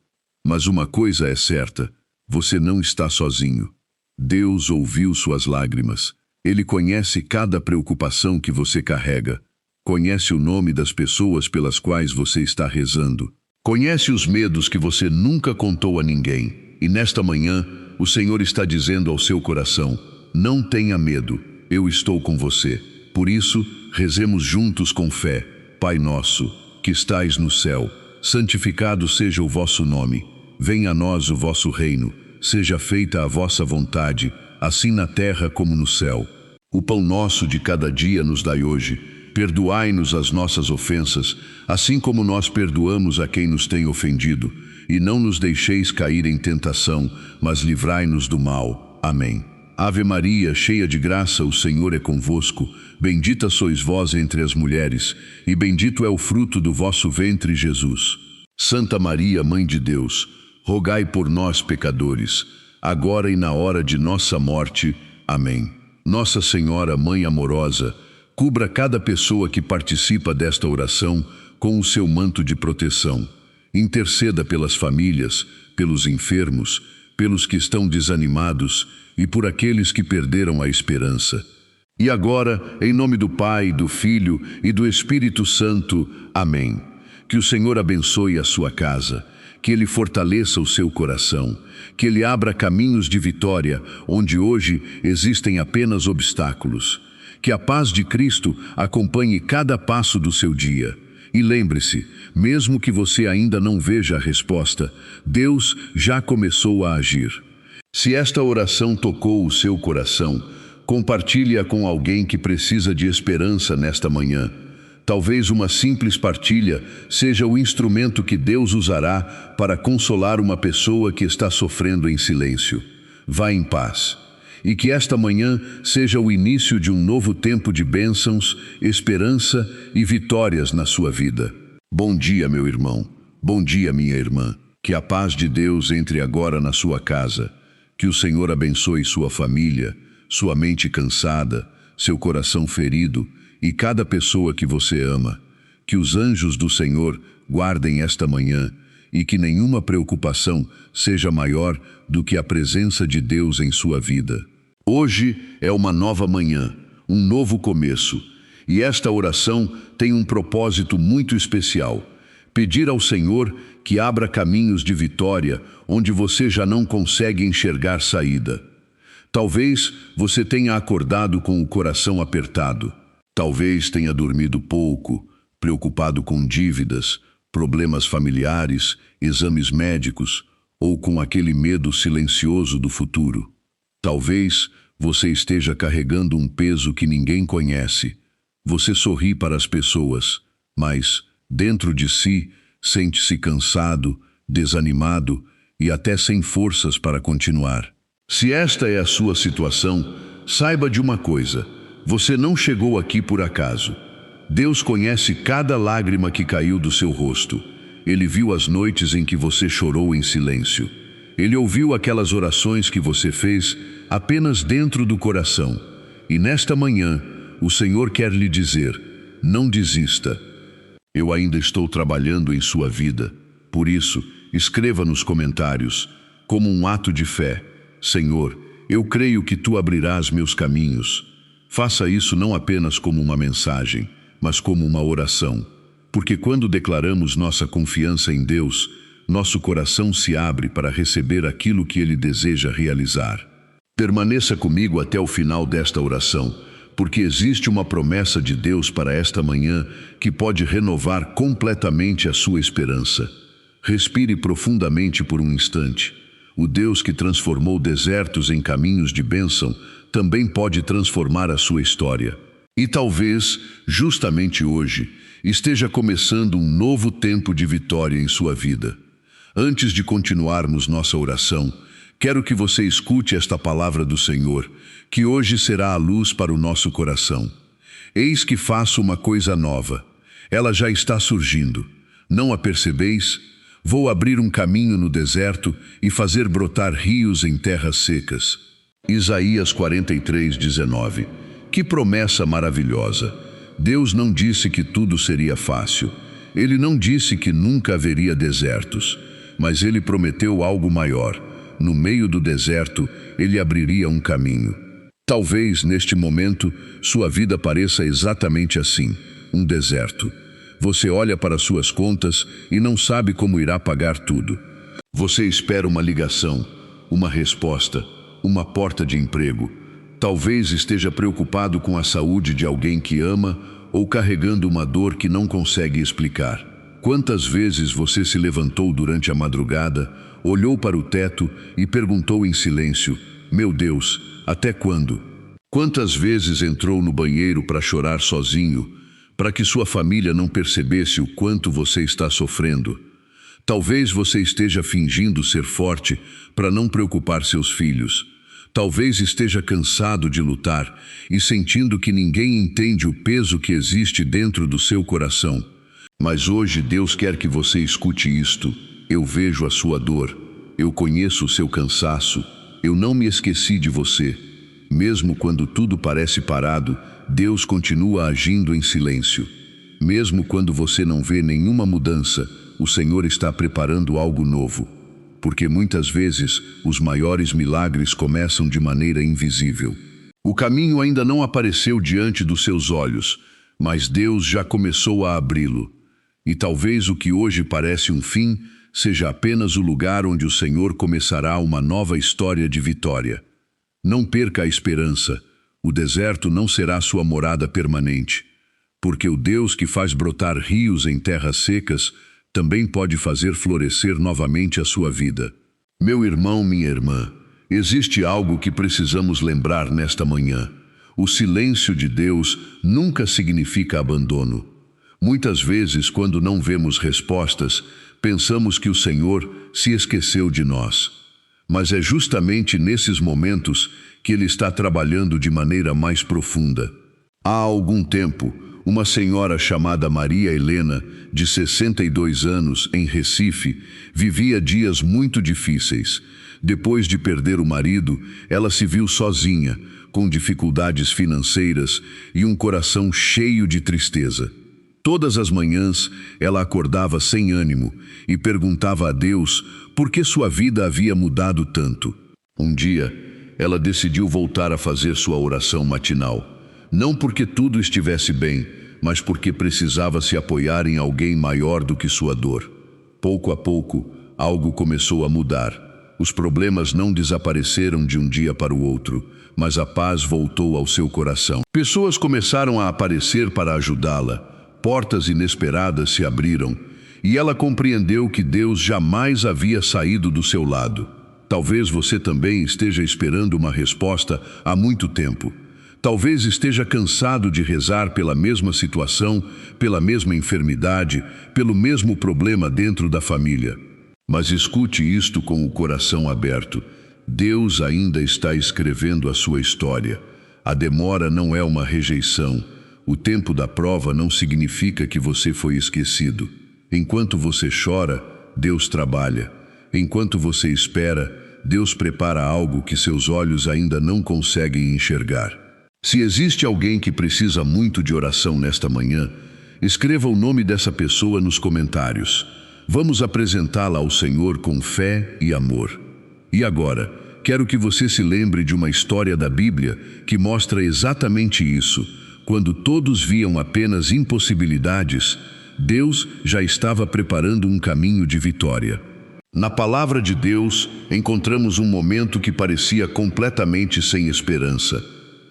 Mas uma coisa é certa, você não está sozinho. Deus ouviu suas lágrimas. Ele conhece cada preocupação que você carrega. Conhece o nome das pessoas pelas quais você está rezando. Conhece os medos que você nunca contou a ninguém. E nesta manhã, o Senhor está dizendo ao seu coração: não tenha medo, eu estou com você. Por isso, rezemos juntos com fé. Pai nosso, que estais no céu, santificado seja o vosso nome. Venha a nós o vosso reino. Seja feita a vossa vontade, assim na terra como no céu. O pão nosso de cada dia nos dai hoje. Perdoai-nos as nossas ofensas, assim como nós perdoamos a quem nos tem ofendido. E não nos deixeis cair em tentação, mas livrai-nos do mal. Amém. Ave Maria, cheia de graça, o Senhor é convosco. Bendita sois vós entre as mulheres, e bendito é o fruto do vosso ventre, Jesus. Santa Maria, Mãe de Deus, rogai por nós, pecadores, agora e na hora de nossa morte. Amém. Nossa Senhora, Mãe amorosa, cubra cada pessoa que participa desta oração com o seu manto de proteção. Interceda pelas famílias, pelos enfermos, pelos que estão desanimados e por aqueles que perderam a esperança. E agora, em nome do Pai, do Filho e do Espírito Santo. Amém. Que o Senhor abençoe a sua casa, que Ele fortaleça o seu coração, que Ele abra caminhos de vitória onde hoje existem apenas obstáculos. Que a paz de Cristo acompanhe cada passo do seu dia. E lembre-se, mesmo que você ainda não veja a resposta, Deus já começou a agir. Se esta oração tocou o seu coração, compartilhe-a com alguém que precisa de esperança nesta manhã. Talvez uma simples partilha seja o instrumento que Deus usará para consolar uma pessoa que está sofrendo em silêncio. Vá em paz. E que esta manhã seja o início de um novo tempo de bênçãos, esperança e vitórias na sua vida. Bom dia, meu irmão. Bom dia, minha irmã. Que a paz de Deus entre agora na sua casa. Que o Senhor abençoe sua família, sua mente cansada, seu coração ferido e cada pessoa que você ama. Que os anjos do Senhor guardem esta manhã e que nenhuma preocupação seja maior do que a presença de Deus em sua vida. Hoje é uma nova manhã, um novo começo, e esta oração tem um propósito muito especial: pedir ao Senhor que abra caminhos de vitória onde você já não consegue enxergar saída. Talvez você tenha acordado com o coração apertado. Talvez tenha dormido pouco, preocupado com dívidas, problemas familiares, exames médicos ou com aquele medo silencioso do futuro. Talvez você esteja carregando um peso que ninguém conhece. Você sorri para as pessoas, mas, dentro de si, sente-se cansado, desanimado e até sem forças para continuar. Se esta é a sua situação, saiba de uma coisa: você não chegou aqui por acaso. Deus conhece cada lágrima que caiu do seu rosto. Ele viu as noites em que você chorou em silêncio. Ele ouviu aquelas orações que você fez apenas dentro do coração. E nesta manhã, o Senhor quer lhe dizer: não desista. Eu ainda estou trabalhando em sua vida. Por isso, escreva nos comentários, como um ato de fé: Senhor, eu creio que Tu abrirás meus caminhos. Faça isso não apenas como uma mensagem, mas como uma oração. Porque quando declaramos nossa confiança em Deus, nosso coração se abre para receber aquilo que Ele deseja realizar. Permaneça comigo até o final desta oração, porque existe uma promessa de Deus para esta manhã que pode renovar completamente a sua esperança. Respire profundamente por um instante. O Deus que transformou desertos em caminhos de bênção também pode transformar a sua história. E talvez, justamente hoje, esteja começando um novo tempo de vitória em sua vida. Antes de continuarmos nossa oração, quero que você escute esta palavra do Senhor, que hoje será a luz para o nosso coração. Eis que faço uma coisa nova. Ela já está surgindo. Não a percebeis? Vou abrir um caminho no deserto e fazer brotar rios em terras secas. Isaías 43:19. Que promessa maravilhosa! Deus não disse que tudo seria fácil. Ele não disse que nunca haveria desertos. Mas Ele prometeu algo maior. No meio do deserto, Ele abriria um caminho. Talvez, neste momento, sua vida pareça exatamente assim, um deserto. Você olha para suas contas e não sabe como irá pagar tudo. Você espera uma ligação, uma resposta, uma porta de emprego. Talvez esteja preocupado com a saúde de alguém que ama ou carregando uma dor que não consegue explicar. Quantas vezes você se levantou durante a madrugada, olhou para o teto e perguntou em silêncio: meu Deus, até quando? Quantas vezes entrou no banheiro para chorar sozinho, para que sua família não percebesse o quanto você está sofrendo? Talvez você esteja fingindo ser forte para não preocupar seus filhos. Talvez esteja cansado de lutar e sentindo que ninguém entende o peso que existe dentro do seu coração. Mas hoje Deus quer que você escute isto. Eu vejo a sua dor. Eu conheço o seu cansaço. Eu não me esqueci de você. Mesmo quando tudo parece parado, Deus continua agindo em silêncio. Mesmo quando você não vê nenhuma mudança, o Senhor está preparando algo novo. Porque muitas vezes os maiores milagres começam de maneira invisível. O caminho ainda não apareceu diante dos seus olhos, mas Deus já começou a abri-lo. E talvez o que hoje parece um fim seja apenas o lugar onde o Senhor começará uma nova história de vitória. Não perca a esperança. O deserto não será sua morada permanente, porque o Deus que faz brotar rios em terras secas também pode fazer florescer novamente a sua vida. Meu irmão, minha irmã, existe algo que precisamos lembrar nesta manhã. O silêncio de Deus nunca significa abandono. Muitas vezes, quando não vemos respostas, pensamos que o Senhor se esqueceu de nós. Mas é justamente nesses momentos que Ele está trabalhando de maneira mais profunda. Há algum tempo, uma senhora chamada Maria Helena, de 62 anos, em Recife, vivia dias muito difíceis. Depois de perder o marido, ela se viu sozinha, com dificuldades financeiras e um coração cheio de tristeza. Todas as manhãs, ela acordava sem ânimo e perguntava a Deus por que sua vida havia mudado tanto. Um dia, ela decidiu voltar a fazer sua oração matinal. Não porque tudo estivesse bem, mas porque precisava se apoiar em alguém maior do que sua dor. Pouco a pouco, algo começou a mudar. Os problemas não desapareceram de um dia para o outro, mas a paz voltou ao seu coração. Pessoas começaram a aparecer para ajudá-la. Portas inesperadas se abriram, e ela compreendeu que Deus jamais havia saído do seu lado. Talvez você também esteja esperando uma resposta há muito tempo. Talvez esteja cansado de rezar pela mesma situação, pela mesma enfermidade, pelo mesmo problema dentro da família. Mas escute isto com o coração aberto. Deus ainda está escrevendo a sua história. A demora não é uma rejeição. O tempo da prova não significa que você foi esquecido. Enquanto você chora, Deus trabalha. Enquanto você espera, Deus prepara algo que seus olhos ainda não conseguem enxergar. Se existe alguém que precisa muito de oração nesta manhã, escreva o nome dessa pessoa nos comentários. Vamos apresentá-la ao Senhor com fé e amor. E agora, quero que você se lembre de uma história da Bíblia que mostra exatamente isso. Quando todos viam apenas impossibilidades, Deus já estava preparando um caminho de vitória. Na palavra de Deus, encontramos um momento que parecia completamente sem esperança.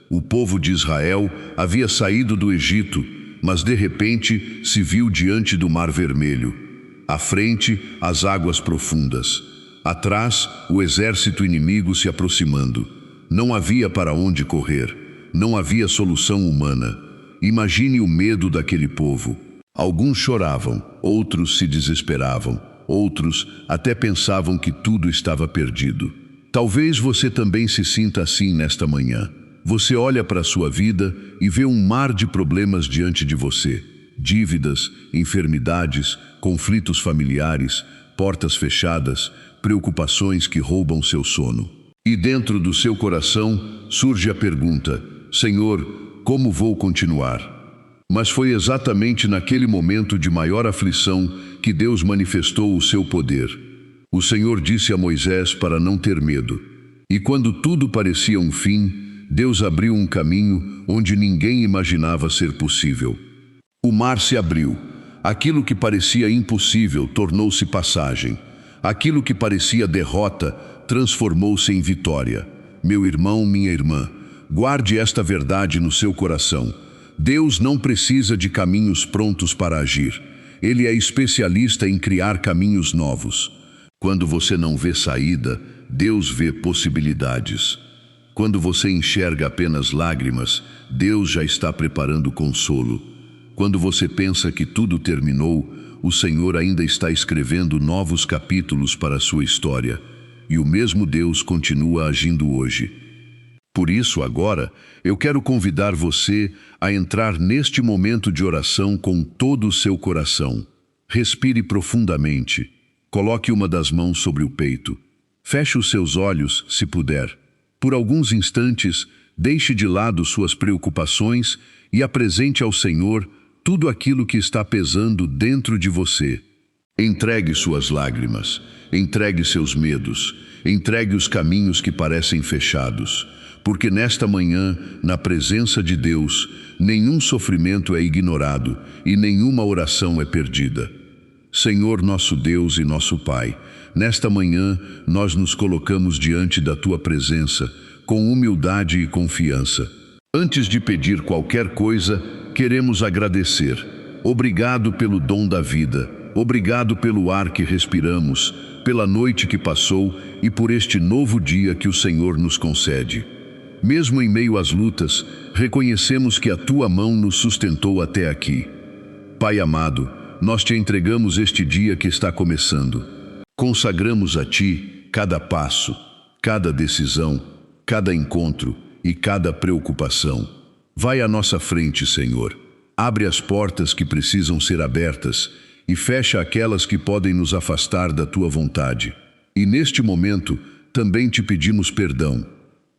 O povo de Israel havia saído do Egito, mas de repente se viu diante do Mar Vermelho. À frente, as águas profundas. Atrás, o exército inimigo se aproximando. Não havia para onde correr. Não havia solução humana. Imagine o medo daquele povo. Alguns choravam, outros se desesperavam, outros até pensavam que tudo estava perdido. Talvez você também se sinta assim nesta manhã. Você olha para a sua vida e vê um mar de problemas diante de você. Dívidas, enfermidades, conflitos familiares, portas fechadas, preocupações que roubam seu sono. E dentro do seu coração surge a pergunta: Senhor, como vou continuar? Mas foi exatamente naquele momento de maior aflição que Deus manifestou o seu poder. O Senhor disse a Moisés para não ter medo. E quando tudo parecia um fim, Deus abriu um caminho onde ninguém imaginava ser possível. O mar se abriu. Aquilo que parecia impossível tornou-se passagem. Aquilo que parecia derrota transformou-se em vitória. Meu irmão, minha irmã, guarde esta verdade no seu coração. Deus não precisa de caminhos prontos para agir. Ele é especialista em criar caminhos novos. Quando você não vê saída, Deus vê possibilidades. Quando você enxerga apenas lágrimas, Deus já está preparando consolo. Quando você pensa que tudo terminou, o Senhor ainda está escrevendo novos capítulos para a sua história. E o mesmo Deus continua agindo hoje. Por isso, agora, eu quero convidar você a entrar neste momento de oração com todo o seu coração. Respire profundamente. Coloque uma das mãos sobre o peito. Feche os seus olhos, se puder. Por alguns instantes, deixe de lado suas preocupações e apresente ao Senhor tudo aquilo que está pesando dentro de você. Entregue suas lágrimas, entregue seus medos, entregue os caminhos que parecem fechados. Porque nesta manhã, na presença de Deus, nenhum sofrimento é ignorado e nenhuma oração é perdida. Senhor nosso Deus e nosso Pai, nesta manhã nós nos colocamos diante da Tua presença com humildade e confiança. Antes de pedir qualquer coisa, queremos agradecer. Obrigado pelo dom da vida, obrigado pelo ar que respiramos, pela noite que passou e por este novo dia que o Senhor nos concede. Mesmo em meio às lutas, reconhecemos que a Tua mão nos sustentou até aqui. Pai amado, nós Te entregamos este dia que está começando. Consagramos a Ti cada passo, cada decisão, cada encontro e cada preocupação. Vai à nossa frente, Senhor. Abre as portas que precisam ser abertas e fecha aquelas que podem nos afastar da Tua vontade. E neste momento, também Te pedimos perdão.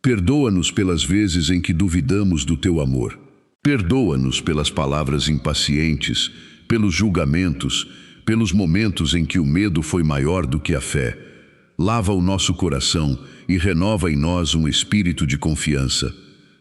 Perdoa-nos pelas vezes em que duvidamos do Teu amor. Perdoa-nos pelas palavras impacientes, pelos julgamentos, pelos momentos em que o medo foi maior do que a fé. Lava o nosso coração e renova em nós um espírito de confiança.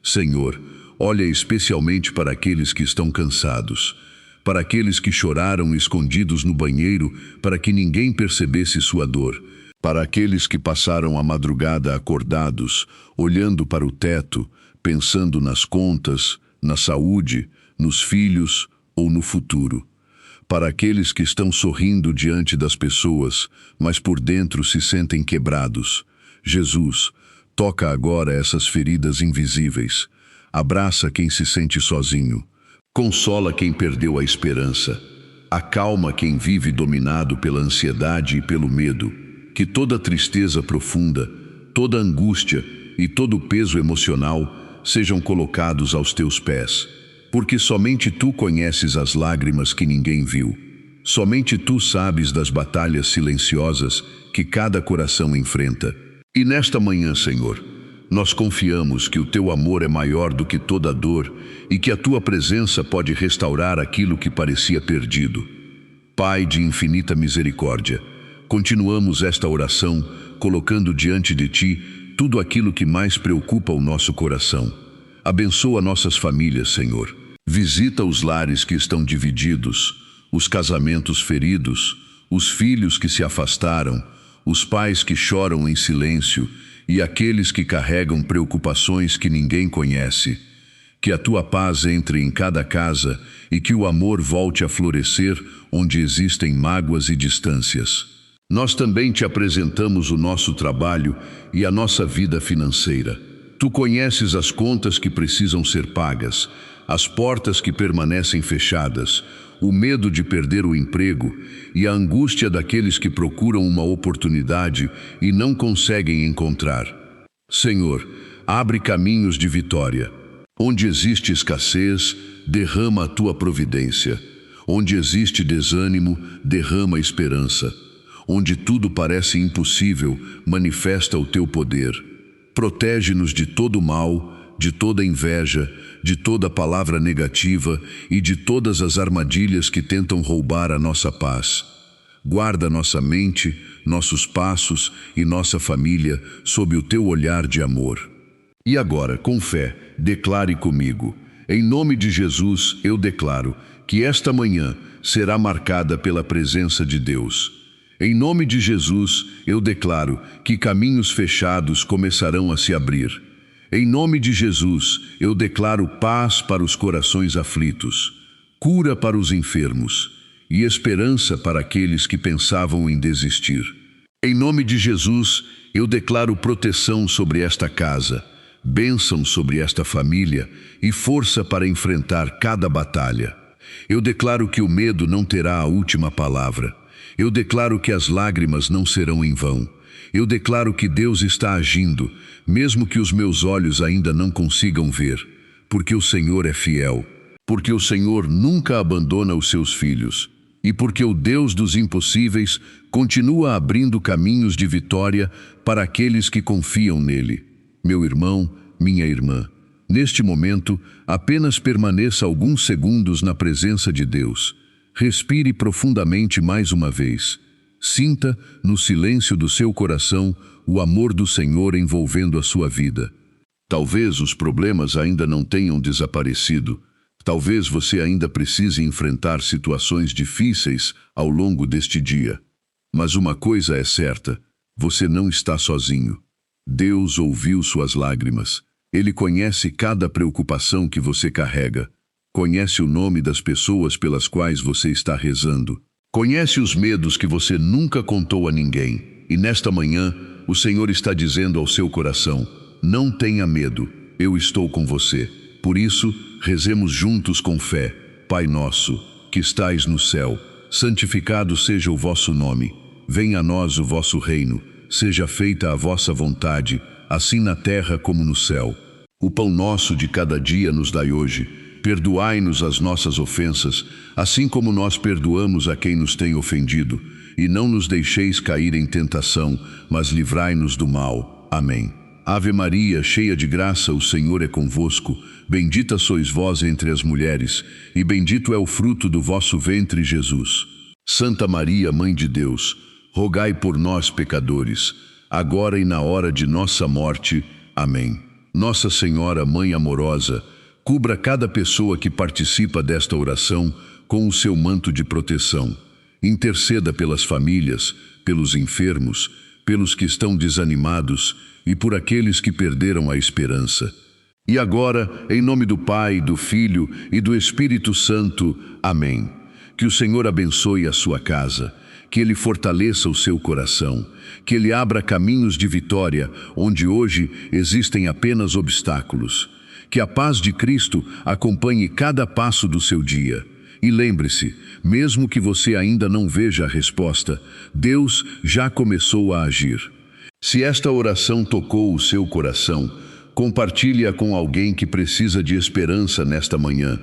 Senhor, olha especialmente para aqueles que estão cansados, para aqueles que choraram escondidos no banheiro para que ninguém percebesse sua dor, para aqueles que passaram a madrugada acordados, olhando para o teto, pensando nas contas, na saúde, nos filhos ou no futuro. Para aqueles que estão sorrindo diante das pessoas, mas por dentro se sentem quebrados. Jesus, toca agora essas feridas invisíveis. Abraça quem se sente sozinho. Consola quem perdeu a esperança. Acalma quem vive dominado pela ansiedade e pelo medo. Que toda tristeza profunda, toda angústia e todo peso emocional sejam colocados aos Teus pés. Porque somente Tu conheces as lágrimas que ninguém viu. Somente Tu sabes das batalhas silenciosas que cada coração enfrenta. E nesta manhã, Senhor, nós confiamos que o Teu amor é maior do que toda dor e que a Tua presença pode restaurar aquilo que parecia perdido. Pai de infinita misericórdia, continuamos esta oração colocando diante de Ti tudo aquilo que mais preocupa o nosso coração. Abençoa nossas famílias, Senhor. Visita os lares que estão divididos, os casamentos feridos, os filhos que se afastaram, os pais que choram em silêncio e aqueles que carregam preocupações que ninguém conhece. Que a tua paz entre em cada casa e que o amor volte a florescer onde existem mágoas e distâncias. Nós também te apresentamos o nosso trabalho e a nossa vida financeira. Tu conheces as contas que precisam ser pagas, as portas que permanecem fechadas, o medo de perder o emprego e a angústia daqueles que procuram uma oportunidade e não conseguem encontrar. Senhor, abre caminhos de vitória. Onde existe escassez, derrama a tua providência. Onde existe desânimo, derrama esperança. Onde tudo parece impossível, manifesta o teu poder. Protege-nos de todo mal, de toda inveja, de toda palavra negativa e de todas as armadilhas que tentam roubar a nossa paz. Guarda nossa mente, nossos passos e nossa família sob o teu olhar de amor. E agora, com fé, declare comigo: em nome de Jesus, eu declaro que esta manhã será marcada pela presença de Deus. Em nome de Jesus, eu declaro que caminhos fechados começarão a se abrir. Em nome de Jesus, eu declaro paz para os corações aflitos, cura para os enfermos e esperança para aqueles que pensavam em desistir. Em nome de Jesus, eu declaro proteção sobre esta casa, bênção sobre esta família e força para enfrentar cada batalha. Eu declaro que o medo não terá a última palavra. Eu declaro que as lágrimas não serão em vão. Eu declaro que Deus está agindo, mesmo que os meus olhos ainda não consigam ver, porque o Senhor é fiel, porque o Senhor nunca abandona os seus filhos, e porque o Deus dos impossíveis continua abrindo caminhos de vitória para aqueles que confiam nele. Meu irmão, minha irmã, neste momento, apenas permaneça alguns segundos na presença de Deus. Respire profundamente mais uma vez. Sinta, no silêncio do seu coração, o amor do Senhor envolvendo a sua vida. Talvez os problemas ainda não tenham desaparecido. Talvez você ainda precise enfrentar situações difíceis ao longo deste dia. Mas uma coisa é certa: você não está sozinho. Deus ouviu suas lágrimas. Ele conhece cada preocupação que você carrega. Conhece o nome das pessoas pelas quais você está rezando. Conhece os medos que você nunca contou a ninguém. E nesta manhã, o Senhor está dizendo ao seu coração: não tenha medo, eu estou com você. Por isso, rezemos juntos com fé. Pai nosso, que estais no céu, santificado seja o vosso nome. Venha a nós o vosso reino. Seja feita a vossa vontade, assim na terra como no céu. O pão nosso de cada dia nos dai hoje. Perdoai-nos as nossas ofensas, assim como nós perdoamos a quem nos tem ofendido. E não nos deixeis cair em tentação, mas livrai-nos do mal. Amém. Ave Maria, cheia de graça, o Senhor é convosco. Bendita sois vós entre as mulheres, e bendito é o fruto do vosso ventre, Jesus. Santa Maria, Mãe de Deus, rogai por nós, pecadores, agora e na hora de nossa morte. Amém. Nossa Senhora, Mãe amorosa, cubra cada pessoa que participa desta oração com o seu manto de proteção. Interceda pelas famílias, pelos enfermos, pelos que estão desanimados e por aqueles que perderam a esperança. E agora, em nome do Pai, do Filho e do Espírito Santo. Amém. Que o Senhor abençoe a sua casa, que Ele fortaleça o seu coração, que Ele abra caminhos de vitória onde hoje existem apenas obstáculos. Que a paz de Cristo acompanhe cada passo do seu dia. E lembre-se, mesmo que você ainda não veja a resposta, Deus já começou a agir. Se esta oração tocou o seu coração, compartilhe-a com alguém que precisa de esperança nesta manhã.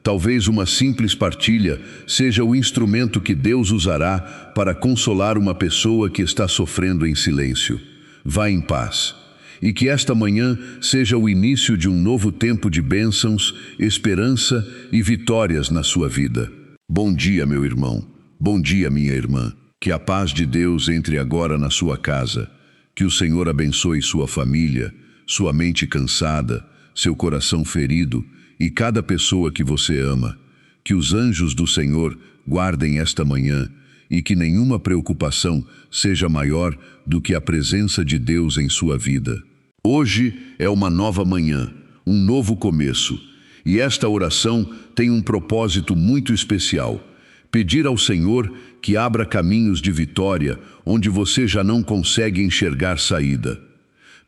Talvez uma simples partilha seja o instrumento que Deus usará para consolar uma pessoa que está sofrendo em silêncio. Vá em paz. E que esta manhã seja o início de um novo tempo de bênçãos, esperança e vitórias na sua vida. Bom dia, meu irmão. Bom dia, minha irmã. Que a paz de Deus entre agora na sua casa. Que o Senhor abençoe sua família, sua mente cansada, seu coração ferido e cada pessoa que você ama. Que os anjos do Senhor guardem esta manhã e que nenhuma preocupação seja maior do que a presença de Deus em sua vida. Hoje é uma nova manhã, um novo começo, e esta oração tem um propósito muito especial: pedir ao Senhor que abra caminhos de vitória onde você já não consegue enxergar saída.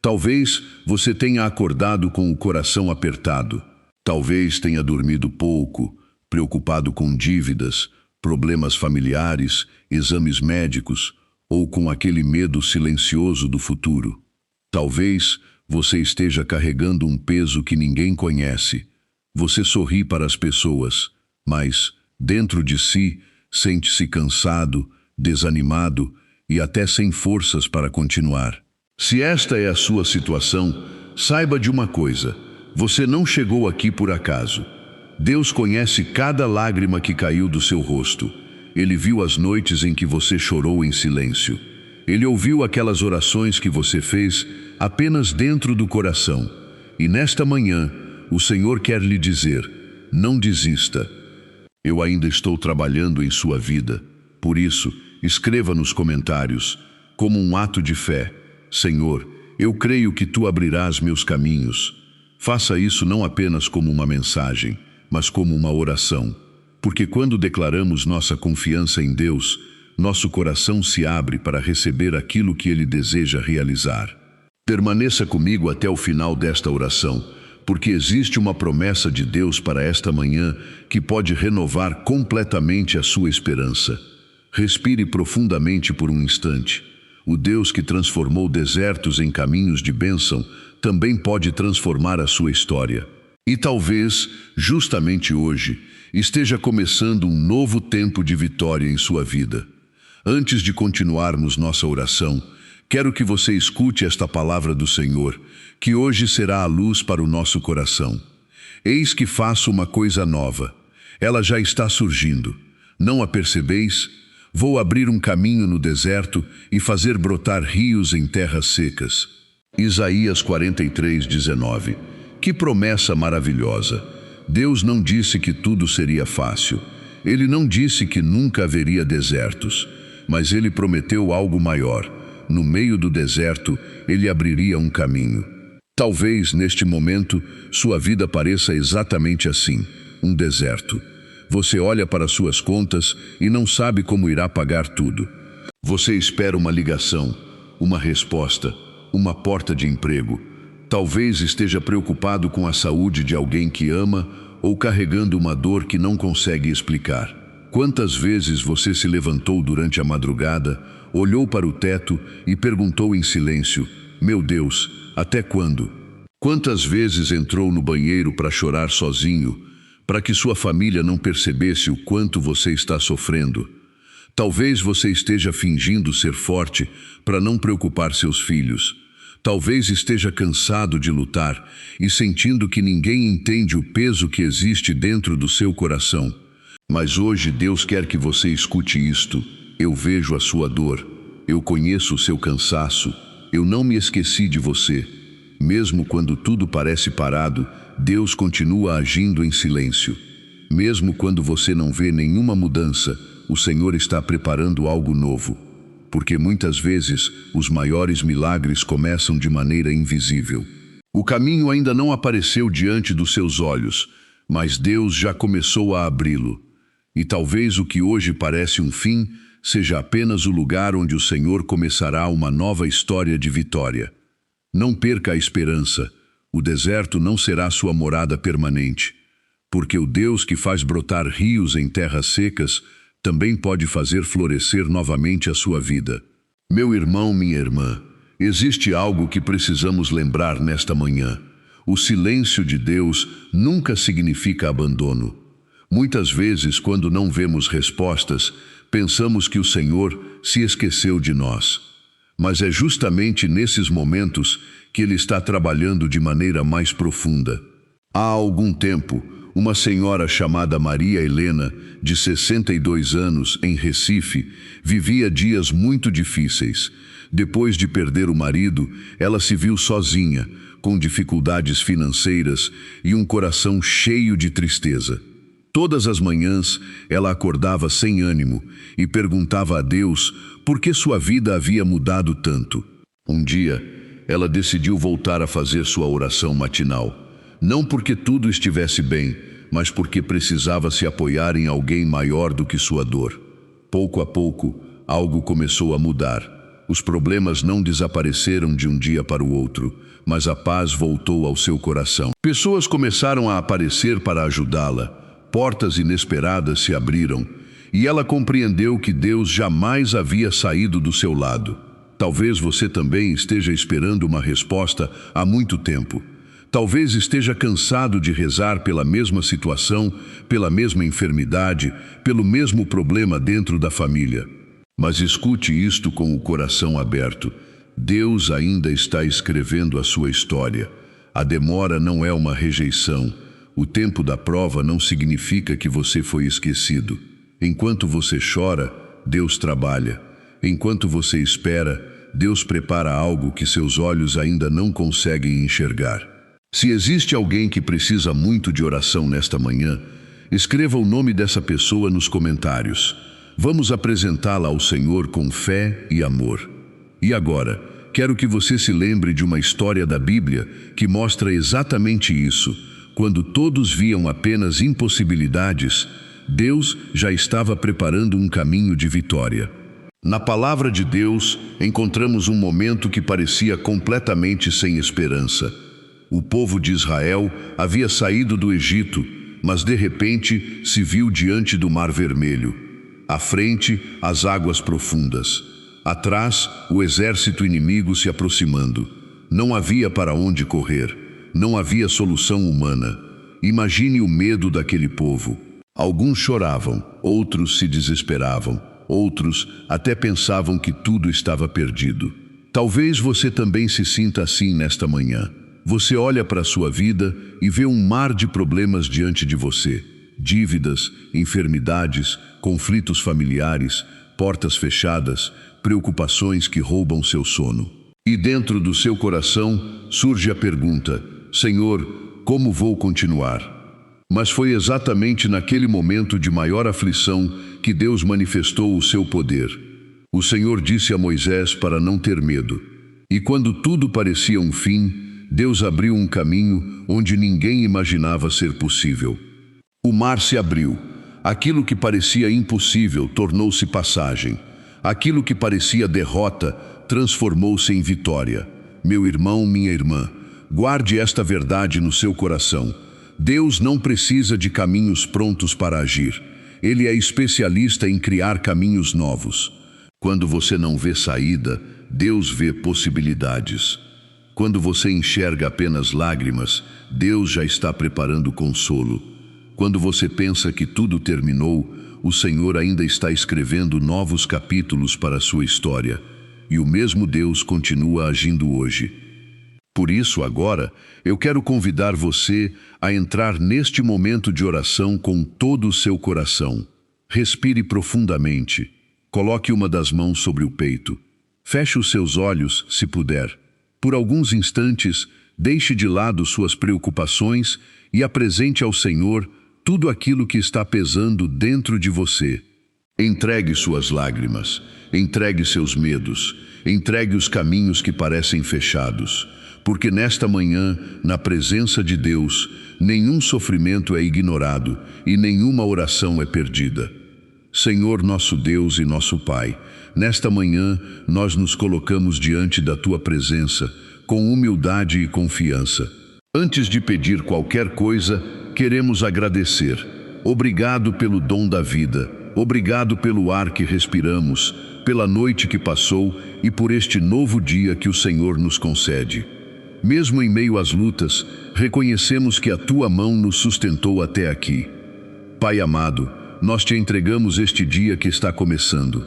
Talvez você tenha acordado com o coração apertado. Talvez tenha dormido pouco, preocupado com dívidas, problemas familiares, exames médicos ou com aquele medo silencioso do futuro. Talvez você esteja carregando um peso que ninguém conhece. Você sorri para as pessoas, mas, dentro de si, sente-se cansado, desanimado e até sem forças para continuar. Se esta é a sua situação, saiba de uma coisa: você não chegou aqui por acaso. Deus conhece cada lágrima que caiu do seu rosto. Ele viu as noites em que você chorou em silêncio. Ele ouviu aquelas orações que você fez apenas dentro do coração. E nesta manhã, o Senhor quer lhe dizer: não desista. Eu ainda estou trabalhando em sua vida. Por isso, escreva nos comentários, como um ato de fé: Senhor, eu creio que Tu abrirás meus caminhos. Faça isso não apenas como uma mensagem, mas como uma oração. Porque quando declaramos nossa confiança em Deus, nosso coração se abre para receber aquilo que Ele deseja realizar. Permaneça comigo até o final desta oração, porque existe uma promessa de Deus para esta manhã que pode renovar completamente a sua esperança. Respire profundamente por um instante. O Deus que transformou desertos em caminhos de bênção também pode transformar a sua história. E talvez, justamente hoje, esteja começando um novo tempo de vitória em sua vida. Antes de continuarmos nossa oração, quero que você escute esta palavra do Senhor, que hoje será a luz para o nosso coração. Eis que faço uma coisa nova. Ela já está surgindo. Não a percebeis? Vou abrir um caminho no deserto e fazer brotar rios em terras secas. Isaías 43:19. Que promessa maravilhosa! Deus não disse que tudo seria fácil. Ele não disse que nunca haveria desertos, mas Ele prometeu algo maior. No meio do deserto, Ele abriria um caminho. Talvez, neste momento, sua vida pareça exatamente assim, um deserto. Você olha para suas contas e não sabe como irá pagar tudo. Você espera uma ligação, uma resposta, uma porta de emprego. Talvez esteja preocupado com a saúde de alguém que ama ou carregando uma dor que não consegue explicar. Quantas vezes você se levantou durante a madrugada, olhou para o teto e perguntou em silêncio: meu Deus, até quando? Quantas vezes entrou no banheiro para chorar sozinho, para que sua família não percebesse o quanto você está sofrendo? Talvez você esteja fingindo ser forte para não preocupar seus filhos. Talvez esteja cansado de lutar e sentindo que ninguém entende o peso que existe dentro do seu coração. Mas hoje Deus quer que você escute isto. Eu vejo a sua dor. Eu conheço o seu cansaço. Eu não me esqueci de você. Mesmo quando tudo parece parado, Deus continua agindo em silêncio. Mesmo quando você não vê nenhuma mudança, o Senhor está preparando algo novo. Porque muitas vezes os maiores milagres começam de maneira invisível. O caminho ainda não apareceu diante dos seus olhos, mas Deus já começou a abri-lo. E talvez o que hoje parece um fim seja apenas o lugar onde o Senhor começará uma nova história de vitória. Não perca a esperança. O deserto não será sua morada permanente, porque o Deus que faz brotar rios em terras secas também pode fazer florescer novamente a sua vida. Meu irmão, minha irmã, existe algo que precisamos lembrar nesta manhã. O silêncio de Deus nunca significa abandono. Muitas vezes, quando não vemos respostas, pensamos que o Senhor se esqueceu de nós. Mas é justamente nesses momentos que Ele está trabalhando de maneira mais profunda. Há algum tempo, uma senhora chamada Maria Helena, de 62 anos, em Recife, vivia dias muito difíceis. Depois de perder o marido, ela se viu sozinha, com dificuldades financeiras e um coração cheio de tristeza. Todas as manhãs, ela acordava sem ânimo e perguntava a Deus por que sua vida havia mudado tanto. Um dia, ela decidiu voltar a fazer sua oração matinal. Não porque tudo estivesse bem, mas porque precisava se apoiar em alguém maior do que sua dor. Pouco a pouco, algo começou a mudar. Os problemas não desapareceram de um dia para o outro, mas a paz voltou ao seu coração. Pessoas começaram a aparecer para ajudá-la. Portas inesperadas se abriram, e ela compreendeu que Deus jamais havia saído do seu lado. Talvez você também esteja esperando uma resposta há muito tempo. Talvez esteja cansado de rezar pela mesma situação, pela mesma enfermidade, pelo mesmo problema dentro da família. Mas escute isto com o coração aberto. Deus ainda está escrevendo a sua história. A demora não é uma rejeição. O tempo da prova não significa que você foi esquecido. Enquanto você chora, Deus trabalha. Enquanto você espera, Deus prepara algo que seus olhos ainda não conseguem enxergar. Se existe alguém que precisa muito de oração nesta manhã, escreva o nome dessa pessoa nos comentários. Vamos apresentá-la ao Senhor com fé e amor. E agora, quero que você se lembre de uma história da Bíblia que mostra exatamente isso. Quando todos viam apenas impossibilidades, Deus já estava preparando um caminho de vitória. Na palavra de Deus, encontramos um momento que parecia completamente sem esperança. O povo de Israel havia saído do Egito, mas de repente se viu diante do Mar Vermelho. À frente, as águas profundas. Atrás, o exército inimigo se aproximando. Não havia para onde correr. Não havia solução humana. Imagine o medo daquele povo. Alguns choravam, outros se desesperavam, outros até pensavam que tudo estava perdido. Talvez você também se sinta assim nesta manhã. Você olha para a sua vida e vê um mar de problemas diante de você. Dívidas, enfermidades, conflitos familiares, portas fechadas, preocupações que roubam seu sono. E dentro do seu coração surge a pergunta: Senhor, como vou continuar? Mas foi exatamente naquele momento de maior aflição que Deus manifestou o seu poder. O Senhor disse a Moisés para não ter medo. E quando tudo parecia um fim, Deus abriu um caminho onde ninguém imaginava ser possível. O mar se abriu. Aquilo que parecia impossível tornou-se passagem. Aquilo que parecia derrota transformou-se em vitória. Meu irmão, minha irmã, guarde esta verdade no seu coração. Deus não precisa de caminhos prontos para agir. Ele é especialista em criar caminhos novos. Quando você não vê saída, Deus vê possibilidades. Quando você enxerga apenas lágrimas, Deus já está preparando consolo. Quando você pensa que tudo terminou, o Senhor ainda está escrevendo novos capítulos para a sua história. E o mesmo Deus continua agindo hoje. Por isso, agora, eu quero convidar você a entrar neste momento de oração com todo o seu coração. Respire profundamente. Coloque uma das mãos sobre o peito. Feche os seus olhos, se puder. Por alguns instantes, deixe de lado suas preocupações e apresente ao Senhor tudo aquilo que está pesando dentro de você. Entregue suas lágrimas, entregue seus medos, entregue os caminhos que parecem fechados, porque nesta manhã, na presença de Deus, nenhum sofrimento é ignorado e nenhuma oração é perdida. Senhor nosso Deus e nosso Pai, nesta manhã nós nos colocamos diante da Tua presença, com humildade e confiança. Antes de pedir qualquer coisa, queremos agradecer. Obrigado pelo dom da vida, obrigado pelo ar que respiramos, pela noite que passou e por este novo dia que o Senhor nos concede. Mesmo em meio às lutas, reconhecemos que a Tua mão nos sustentou até aqui. Pai amado, nós Te entregamos este dia que está começando.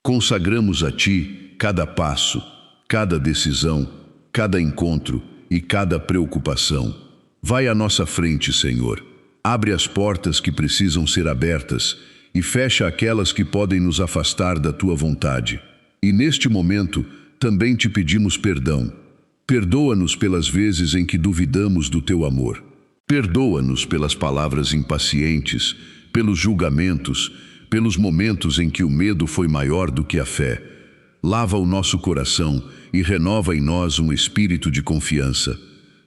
Consagramos a Ti cada passo, cada decisão, cada encontro e cada preocupação. Vai à nossa frente, Senhor. Abre as portas que precisam ser abertas e fecha aquelas que podem nos afastar da Tua vontade. E neste momento, também Te pedimos perdão. Perdoa-nos pelas vezes em que duvidamos do Teu amor. Perdoa-nos pelas palavras impacientes, pelos julgamentos, pelos momentos em que o medo foi maior do que a fé. Lava o nosso coração e renova em nós um espírito de confiança.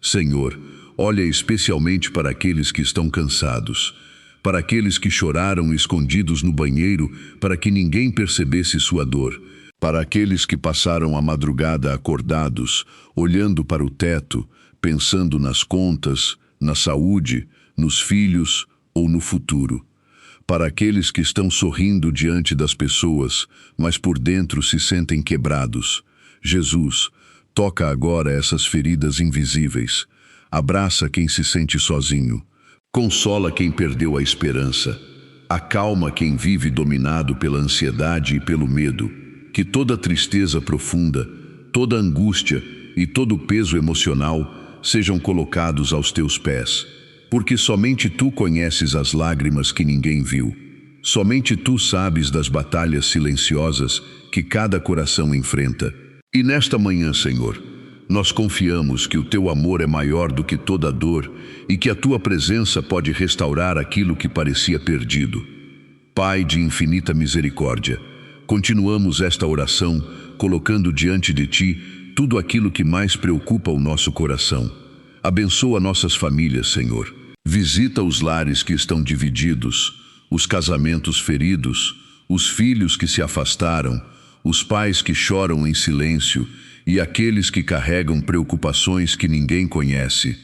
Senhor, olha especialmente para aqueles que estão cansados, para aqueles que choraram escondidos no banheiro para que ninguém percebesse sua dor, para aqueles que passaram a madrugada acordados, olhando para o teto, pensando nas contas, na saúde, nos filhos ou no futuro. Para aqueles que estão sorrindo diante das pessoas, mas por dentro se sentem quebrados. Jesus, toca agora essas feridas invisíveis. Abraça quem se sente sozinho. Consola quem perdeu a esperança. Acalma quem vive dominado pela ansiedade e pelo medo. Que toda tristeza profunda, toda angústia e todo peso emocional sejam colocados aos teus pés. Porque somente tu conheces as lágrimas que ninguém viu. Somente tu sabes das batalhas silenciosas que cada coração enfrenta. E nesta manhã, Senhor, nós confiamos que o teu amor é maior do que toda dor e que a tua presença pode restaurar aquilo que parecia perdido. Pai de infinita misericórdia, continuamos esta oração colocando diante de ti tudo aquilo que mais preocupa o nosso coração. Abençoa nossas famílias, Senhor. Visita os lares que estão divididos, os casamentos feridos, os filhos que se afastaram, os pais que choram em silêncio e aqueles que carregam preocupações que ninguém conhece.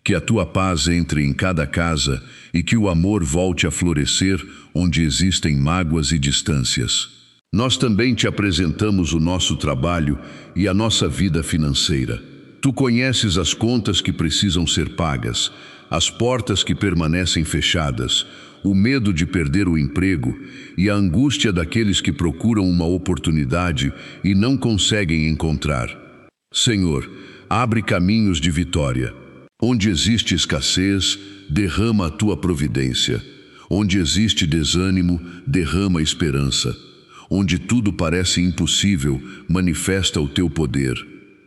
Que a tua paz entre em cada casa e que o amor volte a florescer onde existem mágoas e distâncias. Nós também te apresentamos o nosso trabalho e a nossa vida financeira. Tu conheces as contas que precisam ser pagas, as portas que permanecem fechadas, o medo de perder o emprego e a angústia daqueles que procuram uma oportunidade e não conseguem encontrar. Senhor, abre caminhos de vitória. Onde existe escassez, derrama a tua providência. Onde existe desânimo, derrama esperança. Onde tudo parece impossível, manifesta o teu poder.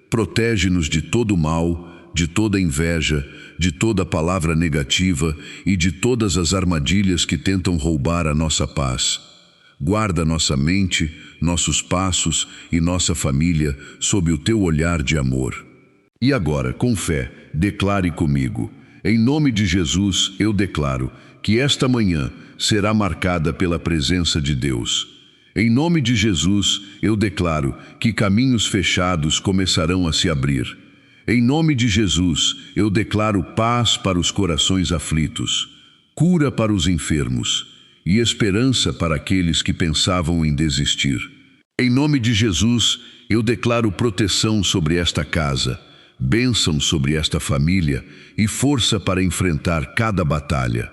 Protege-nos de todo mal, de toda inveja, de toda palavra negativa e de todas as armadilhas que tentam roubar a nossa paz. Guarda nossa mente, nossos passos e nossa família sob o teu olhar de amor. E agora, com fé, declare comigo: em nome de Jesus, eu declaro que esta manhã será marcada pela presença de Deus. Em nome de Jesus, eu declaro que caminhos fechados começarão a se abrir. Em nome de Jesus, eu declaro paz para os corações aflitos, cura para os enfermos e esperança para aqueles que pensavam em desistir. Em nome de Jesus, eu declaro proteção sobre esta casa, bênção sobre esta família e força para enfrentar cada batalha.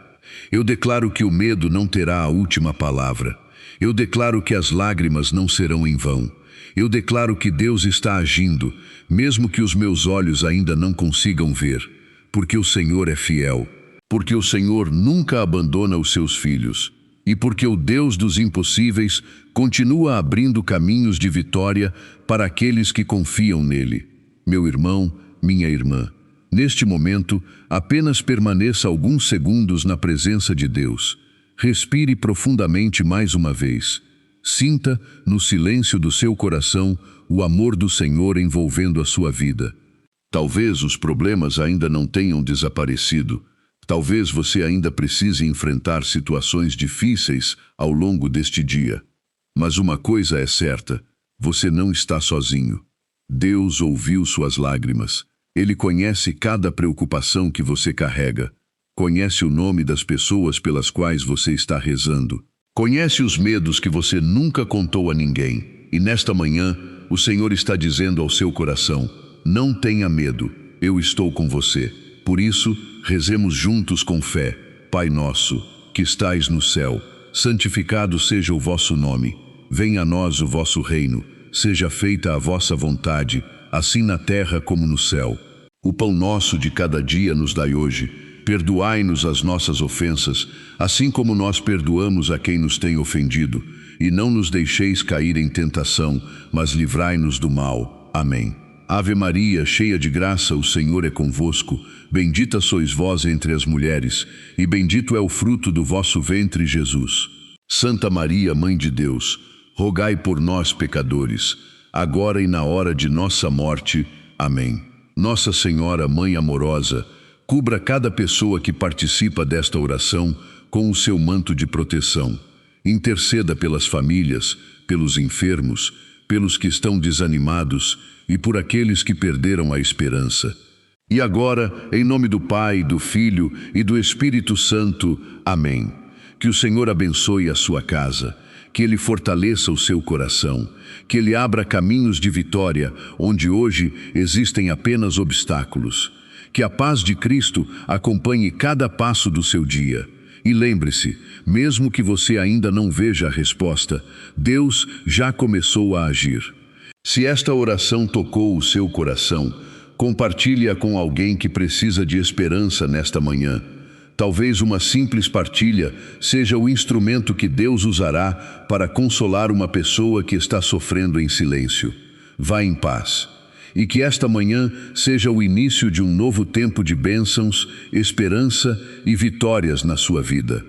Eu declaro que o medo não terá a última palavra. Eu declaro que as lágrimas não serão em vão. Eu declaro que Deus está agindo, mesmo que os meus olhos ainda não consigam ver, porque o Senhor é fiel, porque o Senhor nunca abandona os seus filhos, e porque o Deus dos impossíveis continua abrindo caminhos de vitória para aqueles que confiam nele. Meu irmão, minha irmã, neste momento, apenas permaneça alguns segundos na presença de Deus. Respire profundamente mais uma vez. Sinta, no silêncio do seu coração, o amor do Senhor envolvendo a sua vida. Talvez os problemas ainda não tenham desaparecido. Talvez você ainda precise enfrentar situações difíceis ao longo deste dia. Mas uma coisa é certa, você não está sozinho. Deus ouviu suas lágrimas. Ele conhece cada preocupação que você carrega. Conhece o nome das pessoas pelas quais você está rezando. Conhece os medos que você nunca contou a ninguém. E nesta manhã, o Senhor está dizendo ao seu coração: não tenha medo, eu estou com você. Por isso, rezemos juntos com fé. Pai nosso, que estais no céu, santificado seja o vosso nome. Venha a nós o vosso reino. Seja feita a vossa vontade, assim na terra como no céu. O pão nosso de cada dia nos dai hoje. Perdoai-nos as nossas ofensas, assim como nós perdoamos a quem nos tem ofendido. E não nos deixeis cair em tentação, mas livrai-nos do mal. Amém. Ave Maria, cheia de graça, o Senhor é convosco. Bendita sois vós entre as mulheres, e bendito é o fruto do vosso ventre, Jesus. Santa Maria, Mãe de Deus, rogai por nós, pecadores, agora e na hora de nossa morte. Amém. Nossa Senhora, Mãe amorosa, cubra cada pessoa que participa desta oração com o seu manto de proteção. Interceda pelas famílias, pelos enfermos, pelos que estão desanimados e por aqueles que perderam a esperança. E agora, em nome do Pai, do Filho e do Espírito Santo. Amém. Que o Senhor abençoe a sua casa, que Ele fortaleça o seu coração, que Ele abra caminhos de vitória onde hoje existem apenas obstáculos. Que a paz de Cristo acompanhe cada passo do seu dia. E lembre-se, mesmo que você ainda não veja a resposta, Deus já começou a agir. Se esta oração tocou o seu coração, compartilhe-a com alguém que precisa de esperança nesta manhã. Talvez uma simples partilha seja o instrumento que Deus usará para consolar uma pessoa que está sofrendo em silêncio. Vá em paz. E que esta manhã seja o início de um novo tempo de bênçãos, esperança e vitórias na sua vida.